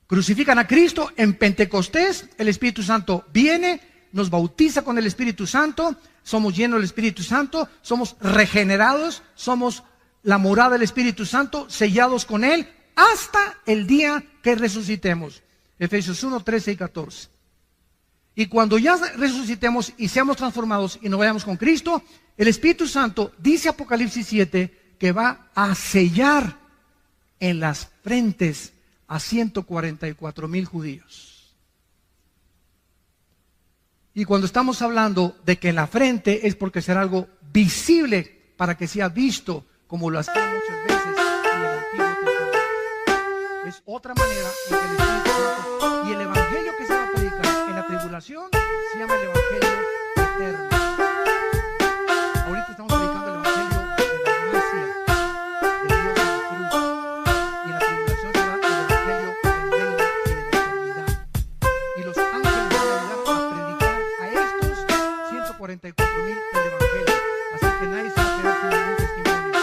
Crucifican a Cristo en Pentecostés, el Espíritu Santo viene, nos bautiza con el Espíritu Santo, somos llenos del Espíritu Santo, somos regenerados, somos la morada del Espíritu Santo, sellados con Él, hasta el día que resucitemos. Efesios 1, 13 y 14. Y cuando ya resucitemos y seamos transformados y nos vayamos con Cristo, el Espíritu Santo, dice Apocalipsis 7, que va a sellar en las frentes a 144,000 judíos. Y cuando estamos hablando de que en la frente es porque será algo visible para que sea visto, como lo hacía muchas veces en el Antiguo Testamento. Es otra manera en que el Espíritu Santo y el Evangelio se llama el Evangelio eterno. Ahorita estamos predicando el Evangelio de la gracia de Dios en la cruz. Y en la tribulación será el Evangelio del reino y de la eternidad. Y los ángeles van a ayudar a predicar a estos 144,000 el Evangelio. Así que nadie se va a quedar sin ningún testimonio.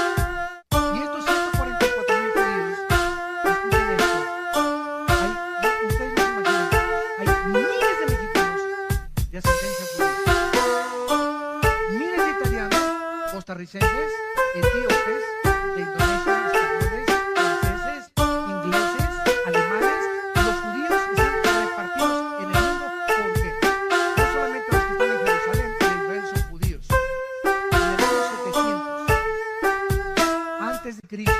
Y estos 144,000 judíos, escuchen esto, ustedes no se imaginan, hay miles de mexicanos de ascendencia judía, miles de italianos, costarricenses, etíopes, de Indonesia, españoles, franceses, ingleses, alemanes. Los judíos están repartidos en el mundo. ¿Por qué? No solamente los que están en Jerusalén y en Israel son judíos. En el año 700 antes de Cristo,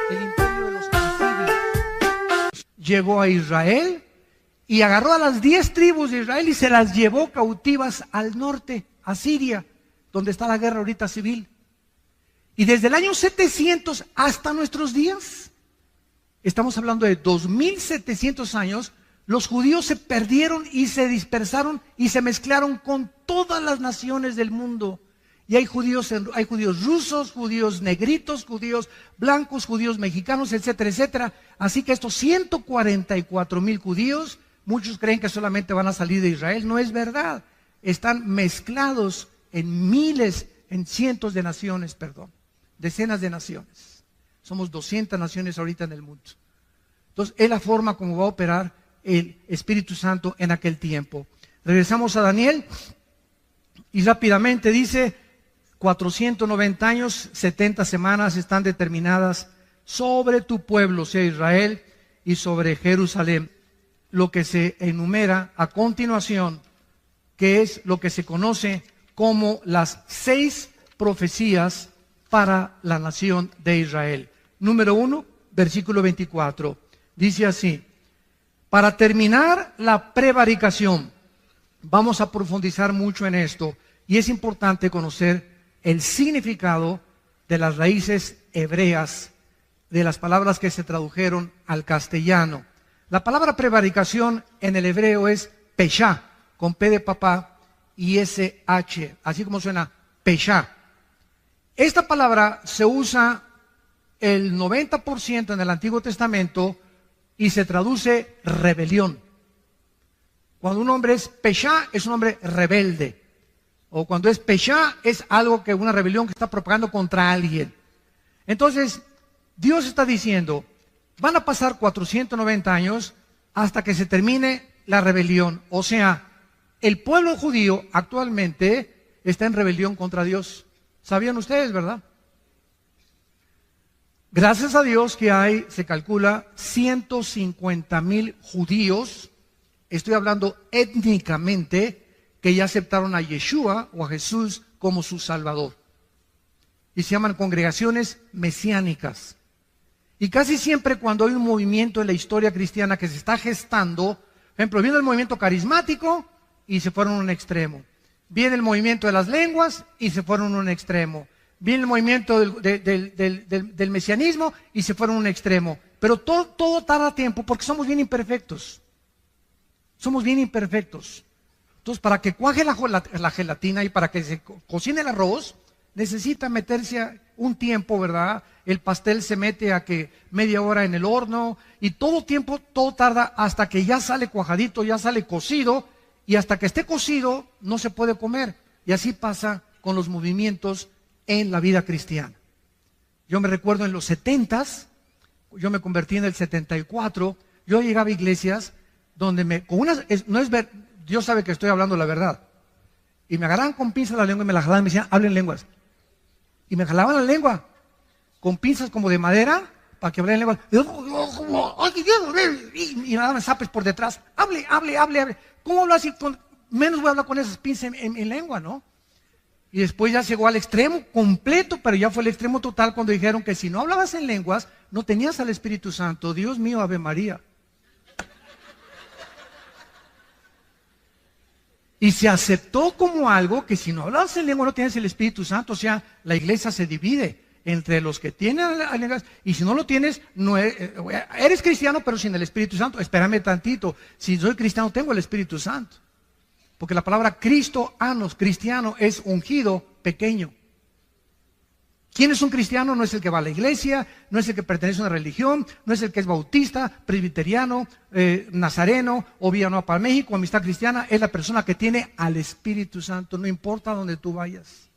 el imperio de los asirios llegó a Israel y agarró a las 10 tribus de Israel y se las llevó cautivas al norte, a Siria, donde está la guerra ahorita civil. Y desde el año 700 hasta nuestros días, estamos hablando de 2700 años, los judíos se perdieron y se dispersaron y se mezclaron con todas las naciones del mundo. Y hay judíos rusos, judíos negritos, judíos blancos, judíos mexicanos, etcétera, etcétera. Así que estos 144,000 judíos, muchos creen que solamente van a salir de Israel. No es verdad. Están mezclados en miles, en cientos de naciones, decenas de naciones. Somos 200 naciones ahorita en el mundo. Entonces, es la forma como va a operar el Espíritu Santo en aquel tiempo. Regresamos a Daniel y rápidamente dice: 490 años, 70 semanas están determinadas sobre tu pueblo, sea Israel, y sobre Jerusalén. Lo que se enumera a continuación, que es lo que se conoce como las 6 profecías para la nación de Israel. Número 1, versículo 24. Dice así: para terminar la prevaricación, vamos a profundizar mucho en esto, y es importante conocer el significado de las raíces hebreas, de las palabras que se tradujeron al castellano. La palabra prevaricación en el hebreo es peshá, con P de papá y SH, así como suena peshá. Esta palabra se usa el 90% en el Antiguo Testamento y se traduce rebelión. Cuando un hombre es peshá, es un hombre rebelde. O cuando es peshá, es algo que una rebelión que está propagando contra alguien. Entonces, Dios está diciendo, van a pasar 490 años hasta que se termine la rebelión. O sea, el pueblo judío actualmente está en rebelión contra Dios. ¿Sabían ustedes, verdad? Gracias a Dios que hay, se calcula, 150,000 judíos, estoy hablando étnicamente, que ya aceptaron a Yeshua o a Jesús como su Salvador. Y se llaman congregaciones mesiánicas. Y casi siempre cuando hay un movimiento en la historia cristiana que se está gestando, por ejemplo, viene el movimiento carismático y se fueron a un extremo. Viene el movimiento de las lenguas y se fueron a un extremo. Viene el movimiento del mesianismo y se fueron a un extremo. Pero todo tarda tiempo porque somos bien imperfectos. Somos bien imperfectos. Entonces, para que cuaje la gelatina y para que se cocine el arroz, necesita meterse un tiempo, ¿verdad? El pastel se mete a que media hora en el horno y todo tarda hasta que ya sale cuajadito, ya sale cocido, y hasta que esté cocido no se puede comer. Y así pasa con los movimientos en la vida cristiana. Yo me recuerdo en los 70s, yo me convertí en el 74, yo llegaba a iglesias donde Dios sabe que estoy hablando la verdad. Y me agarraban con pinzas la lengua y me la jalaban y me decían, hablen lenguas. Y me jalaban la lengua con pinzas como de madera para que hablen lenguas. Y me daban zapes por detrás. Hable. ¿Cómo hablo así? Menos voy a hablar con esas pinzas en lengua, ¿no? Y después ya llegó al extremo completo, pero ya fue el extremo total cuando dijeron que si no hablabas en lenguas, no tenías al Espíritu Santo. Dios mío, Ave María. Y se aceptó como algo que si no hablabas en lengua no tienes el Espíritu Santo. O sea, la iglesia se divide entre los que tienen lenguas y si no lo tienes, no eres cristiano pero sin el Espíritu Santo. Espérame tantito, si soy cristiano tengo el Espíritu Santo. Porque la palabra cristianos, cristiano, es ungido, pequeño. ¿Quién es un cristiano? No es el que va a la iglesia, no es el que pertenece a una religión, no es el que es bautista, presbiteriano, nazareno, o Villanueva para México, Amistad Cristiana. Es la persona que tiene al Espíritu Santo, no importa dónde tú vayas.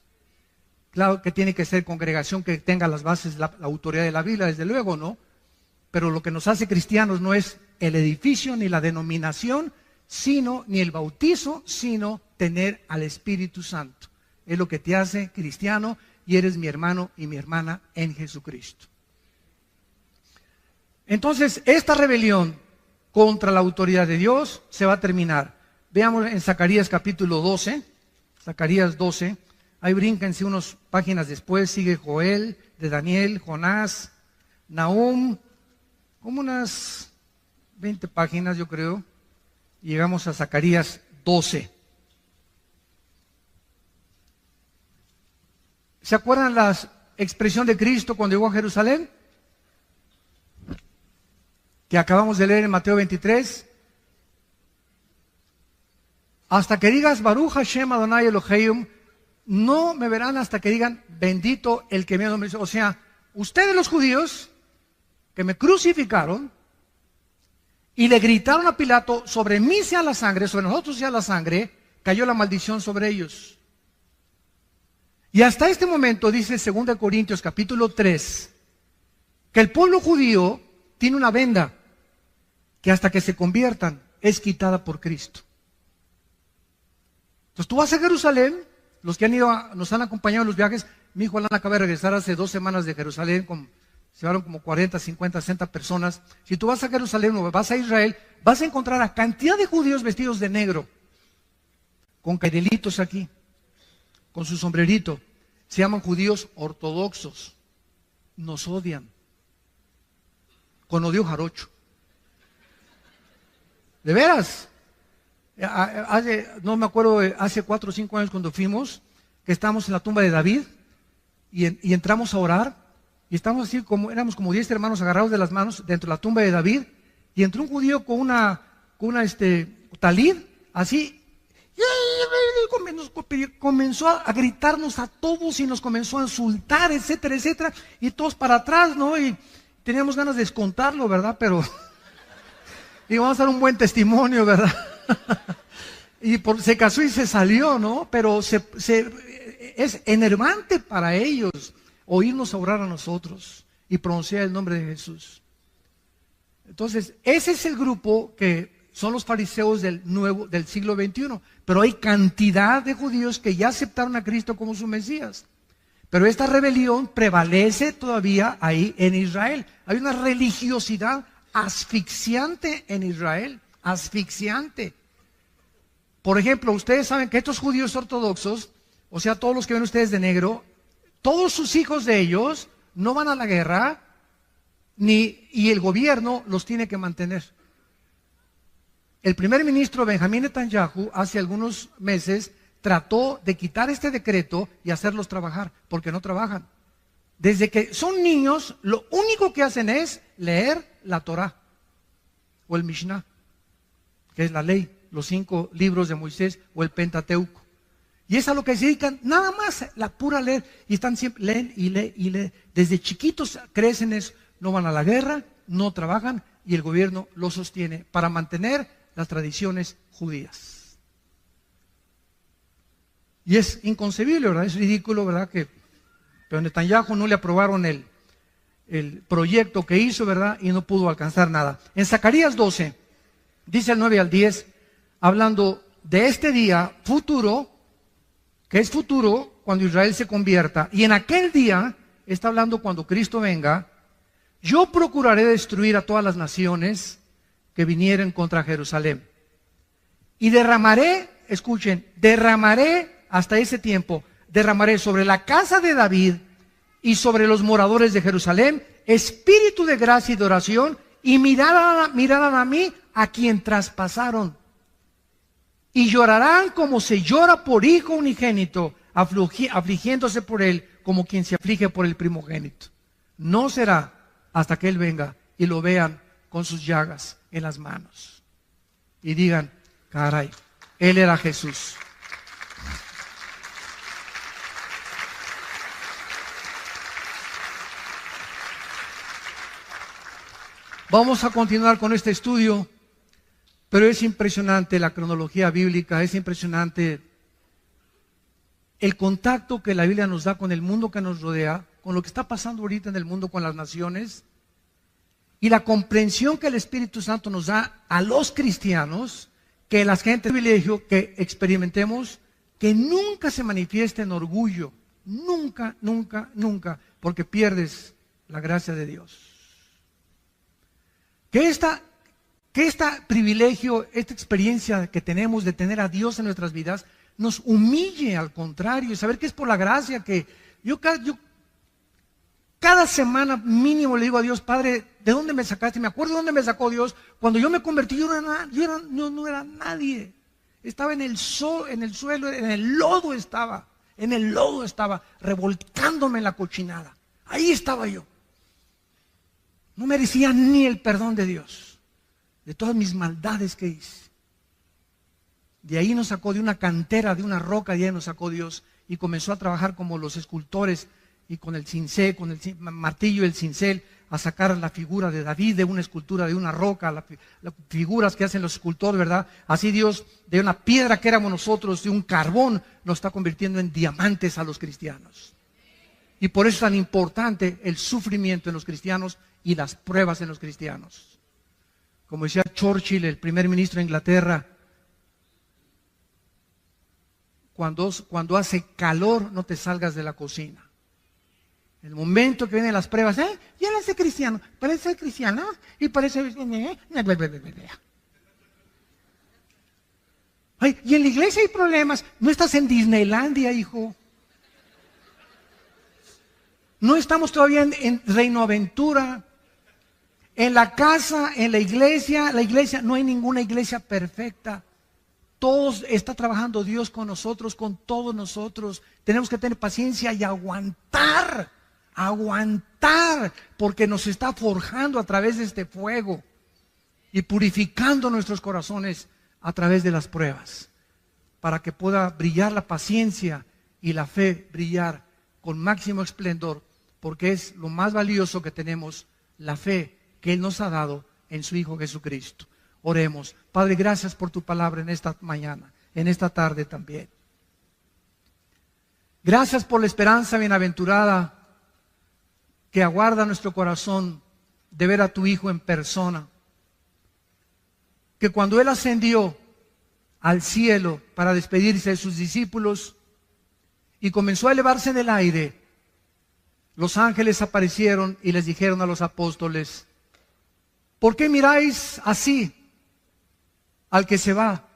Claro que tiene que ser congregación que tenga las bases, la autoridad de la Biblia, desde luego, ¿no? Pero lo que nos hace cristianos no es el edificio ni la denominación, ni el bautizo, sino tener al Espíritu Santo. Es lo que te hace cristiano. Y eres mi hermano y mi hermana en Jesucristo. Entonces, esta rebelión contra la autoridad de Dios se va a terminar. Veamos en Zacarías capítulo 12. Zacarías 12. Ahí brínquense unas páginas después. Sigue Joel, de Daniel, Jonás, Nahum. Como unas 20 páginas, yo creo. Y llegamos a Zacarías 12. ¿Se acuerdan la expresión de Cristo cuando llegó a Jerusalén? Que acabamos de leer en Mateo 23. Hasta que digas Baruch Hashem Adonai Elohim, no me verán hasta que digan bendito el que me ha dado. O sea, ustedes los judíos que me crucificaron y le gritaron a Pilato, sobre mí sea la sangre, sobre nosotros sea la sangre, cayó la maldición sobre ellos. Y hasta este momento, dice 2 Corintios capítulo 3, que el pueblo judío tiene una venda que hasta que se conviertan es quitada por Cristo. Entonces tú vas a Jerusalén, los que nos han acompañado en los viajes, mi hijo Alan acaba de regresar hace 2 semanas de Jerusalén, se llevaron como 40, 50, 60 personas. Si tú vas a Jerusalén o vas a Israel, vas a encontrar a cantidad de judíos vestidos de negro, con cairelitos aquí, con su sombrerito. Se llaman judíos ortodoxos. Nos odian. Con odio jarocho. ¿De veras? No me acuerdo, hace 4 o 5 años cuando fuimos, que estábamos en la tumba de David y entramos a orar y estábamos así, éramos como 10 hermanos agarrados de las manos dentro de la tumba de David y entró un judío con una talid, así, comenzó a gritarnos a todos y nos comenzó a insultar, etcétera, etcétera, y todos para atrás, ¿no? Y teníamos ganas de descontarlo, ¿verdad? Pero y vamos a dar un buen testimonio, ¿verdad? Y se casó y se salió, ¿no? Pero es enervante para ellos oírnos orar a nosotros y pronunciar el nombre de Jesús. Entonces, ese es el grupo que son los fariseos del siglo XXI. Pero hay cantidad de judíos que ya aceptaron a Cristo como su Mesías. Pero esta rebelión prevalece todavía ahí en Israel. Hay una religiosidad asfixiante en Israel. Asfixiante. Por ejemplo, ustedes saben que estos judíos ortodoxos, o sea, todos los que ven ustedes de negro, todos sus hijos de ellos no van a la guerra, y el gobierno los tiene que mantener. El primer ministro Benjamín Netanyahu hace algunos meses trató de quitar este decreto y hacerlos trabajar, porque no trabajan. Desde que son niños, lo único que hacen es leer la Torah o el Mishnah, que es la ley, los 5 libros de Moisés o el Pentateuco. Y es a lo que se dedican, nada más, la pura leer. Y están siempre, leen y leen y leen. Desde chiquitos crecen eso, no van a la guerra, no trabajan y el gobierno los sostiene para mantener las tradiciones judías. Y es inconcebible, ¿verdad? Es ridículo, ¿verdad? Pero Netanyahu no le aprobaron el proyecto que hizo, ¿verdad? Y no pudo alcanzar nada. En Zacarías 12, dice el 9 al 10, hablando de este día futuro, que es futuro cuando Israel se convierta, y en aquel día, está hablando cuando Cristo venga, yo procuraré destruir a todas las naciones que vinieren contra Jerusalén. Y derramaré, escuchen, derramaré hasta ese tiempo, derramaré sobre la casa de David y sobre los moradores de Jerusalén espíritu de gracia y de oración, y mirarán a mí a quien traspasaron. Y llorarán como se llora por hijo unigénito, afligiéndose por él como quien se aflige por el primogénito. No será hasta que él venga y lo vean con sus llagas en las manos y digan, caray, Él era Jesús. Vamos a continuar con este estudio, pero es impresionante la cronología bíblica, es impresionante el contacto que la Biblia nos da con el mundo que nos rodea, con lo que está pasando ahorita en el mundo con las naciones, y la comprensión que el Espíritu Santo nos da a los cristianos, que la gente de privilegio que experimentemos, que nunca se manifieste en orgullo, nunca, nunca, nunca, porque pierdes la gracia de Dios. Que este privilegio, esta experiencia que tenemos de tener a Dios en nuestras vidas, nos humille al contrario, y saber que es por la gracia que yo cada semana mínimo le digo a Dios, Padre, ¿de dónde me sacaste? Me acuerdo de dónde me sacó Dios. Cuando yo me convertí, yo no era nadie. Estaba en el suelo, en el lodo estaba, revolcándome en la cochinada. Ahí estaba yo. No merecía ni el perdón de Dios, de todas mis maldades que hice. De ahí nos sacó, de una cantera, de una roca, de ahí nos sacó Dios y comenzó a trabajar como los escultores y con el cincel, con el martillo y el cincel, a sacar la figura de David de una escultura, de una roca, las figuras que hacen los escultores, ¿verdad? Así Dios, de una piedra que éramos nosotros, de un carbón, nos está convirtiendo en diamantes a los cristianos. Y por eso es tan importante el sufrimiento en los cristianos y las pruebas en los cristianos. Como decía Churchill, el primer ministro de Inglaterra, cuando hace calor no te salgas de la cocina. El momento que vienen las pruebas, ya no soy cristiano, parece cristiano y parece... Ay, y en la iglesia hay problemas. No estás en Disneylandia, hijo. No estamos todavía en Reino Aventura. En la casa, en la iglesia, no hay ninguna iglesia perfecta. Todos está trabajando Dios con nosotros, con todos nosotros. Tenemos que tener paciencia y aguantar, porque nos está forjando a través de este fuego y purificando nuestros corazones a través de las pruebas, para que pueda brillar la paciencia y la fe brillar con máximo esplendor, porque es lo más valioso que tenemos, la fe que Él nos ha dado en su Hijo Jesucristo. Oremos. Padre, gracias por tu palabra en esta mañana, en esta tarde también. Gracias por la esperanza bienaventurada que aguarda nuestro corazón de ver a tu Hijo en persona. Que cuando Él ascendió al cielo para despedirse de sus discípulos y comenzó a elevarse en el aire, los ángeles aparecieron y les dijeron a los apóstoles: ¿por qué miráis así al que se va?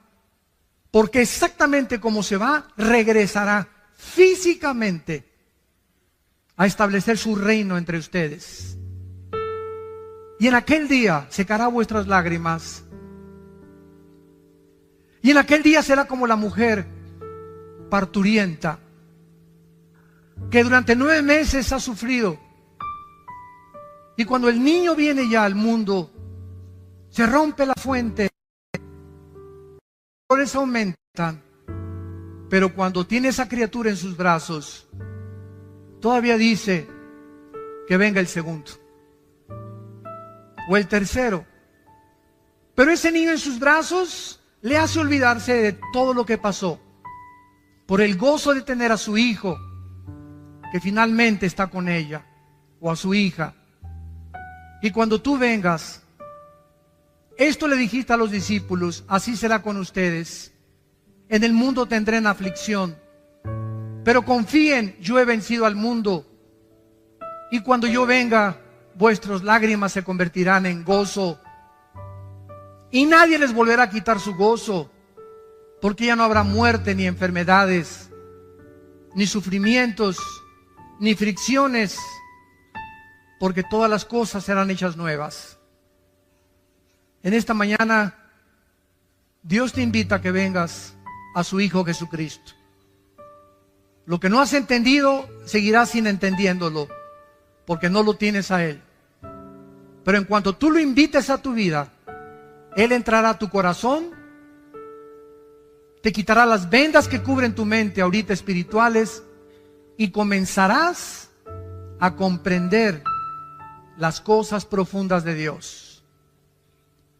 Porque exactamente como se va, regresará físicamente a establecer su reino entre ustedes. Y en aquel día secará vuestras lágrimas. Y en aquel día será como la mujer parturienta, que durante 9 meses ha sufrido. Y cuando el niño viene ya al mundo, se rompe la fuente, los dolores aumentan, pero cuando tiene esa criatura en sus brazos, todavía dice que venga el segundo o el tercero. Pero ese niño en sus brazos le hace olvidarse de todo lo que pasó por el gozo de tener a su hijo que finalmente está con ella, o a su hija. Y cuando tú vengas, esto le dijiste a los discípulos: así será con ustedes. En el mundo tendrán aflicción, pero confíen, yo he vencido al mundo. Y cuando yo venga, vuestras lágrimas se convertirán en gozo. Y nadie les volverá a quitar su gozo, porque ya no habrá muerte, ni enfermedades, ni sufrimientos, ni fricciones, porque todas las cosas serán hechas nuevas. En esta mañana, Dios te invita a que vengas a su Hijo Jesucristo. Lo que no has entendido, seguirás sin entendiéndolo, porque no lo tienes a Él. Pero en cuanto tú lo invites a tu vida, Él entrará a tu corazón te quitará las vendas que cubren tu mente ahorita espirituales y comenzarás a comprender las cosas profundas de Dios.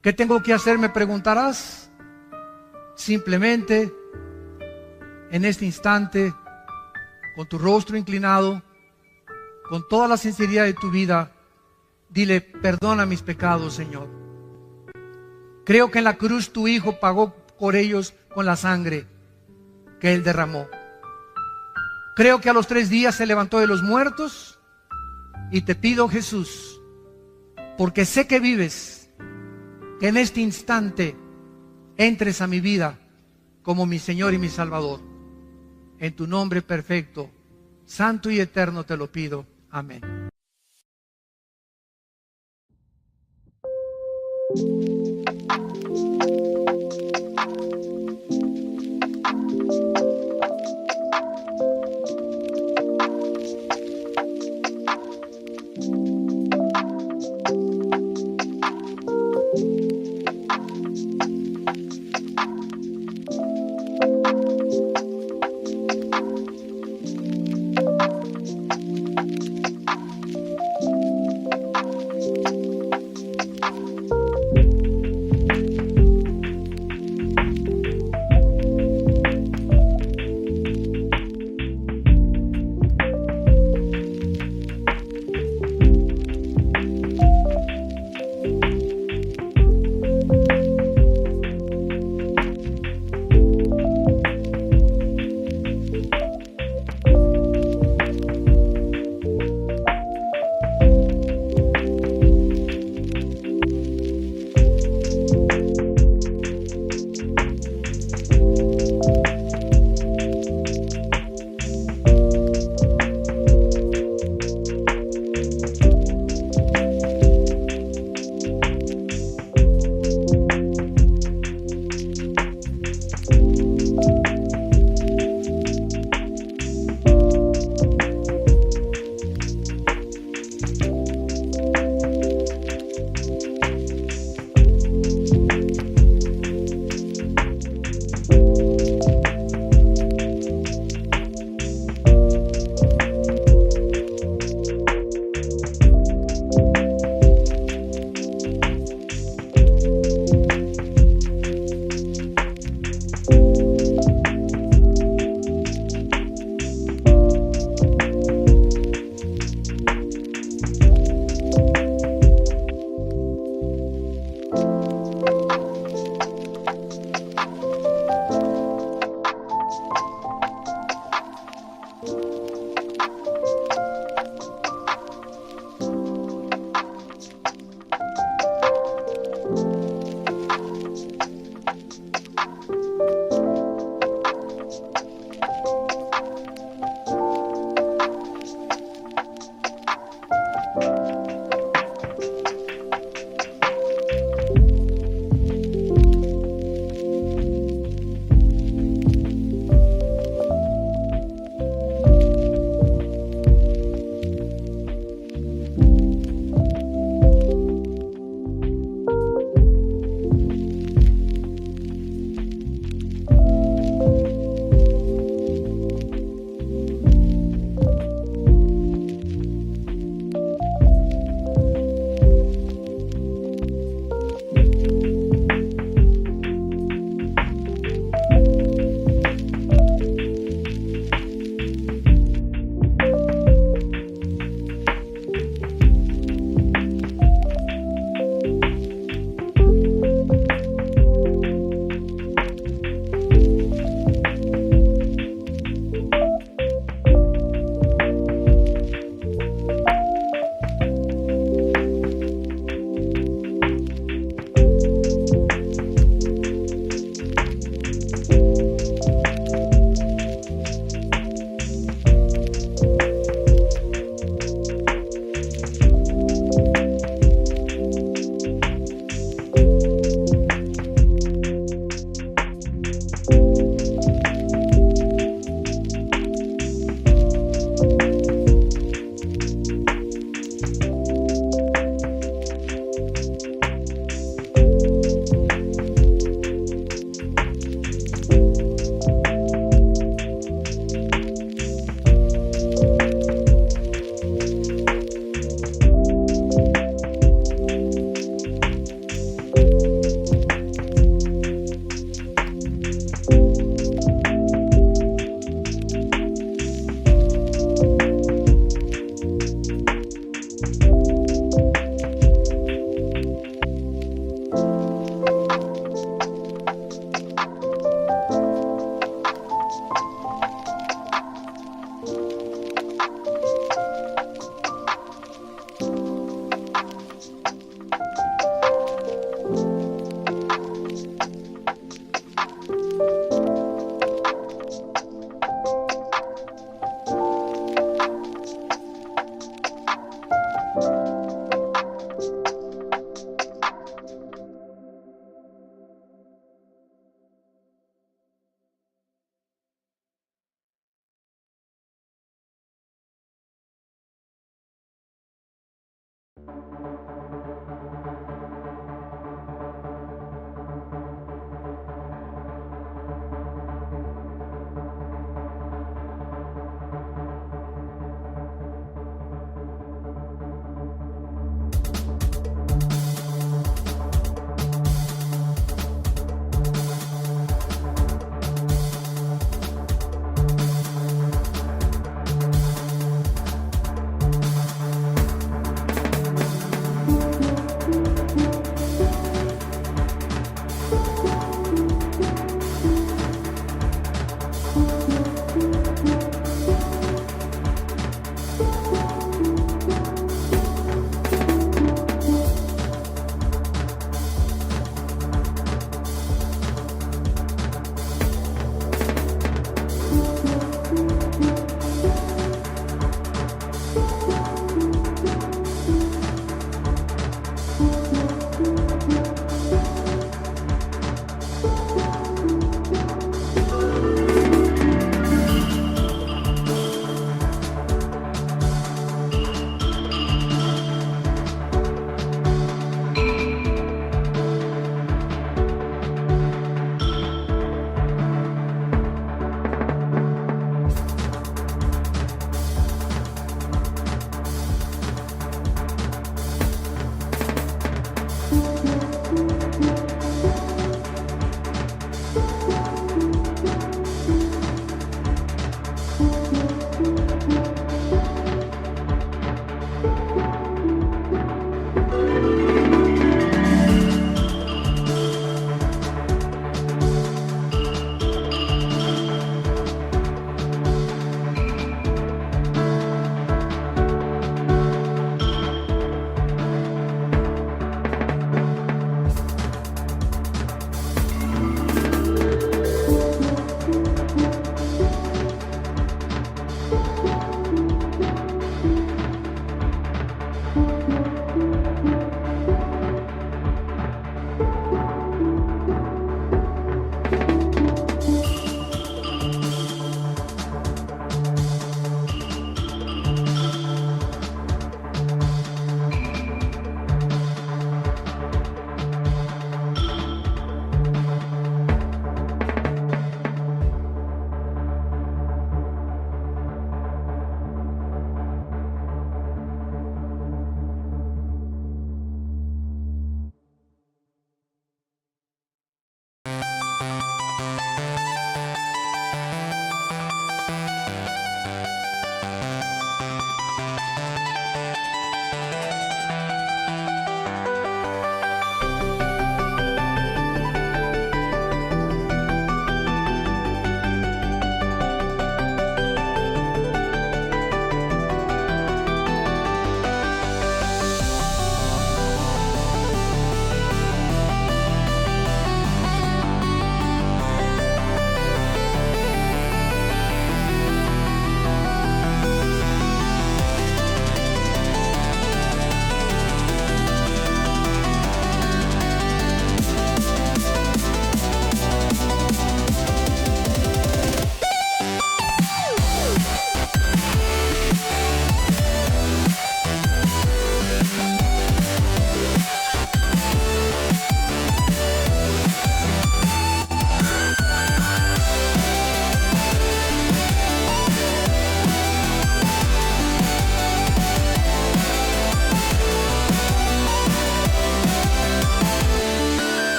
¿Qué tengo que hacer? Me preguntarás. Simplemente, en este instante, con tu rostro inclinado, con toda la sinceridad de tu vida, dile: perdona mis pecados, Señor. Creo que en la cruz tu Hijo pagó por ellos con la sangre que Él derramó. Creo que a los 3 días se levantó de los muertos. Y te pido, Jesús, porque sé que vives, que en este instante entres a mi vida como mi Señor y mi Salvador. En tu nombre perfecto, santo y eterno te lo pido. Amén.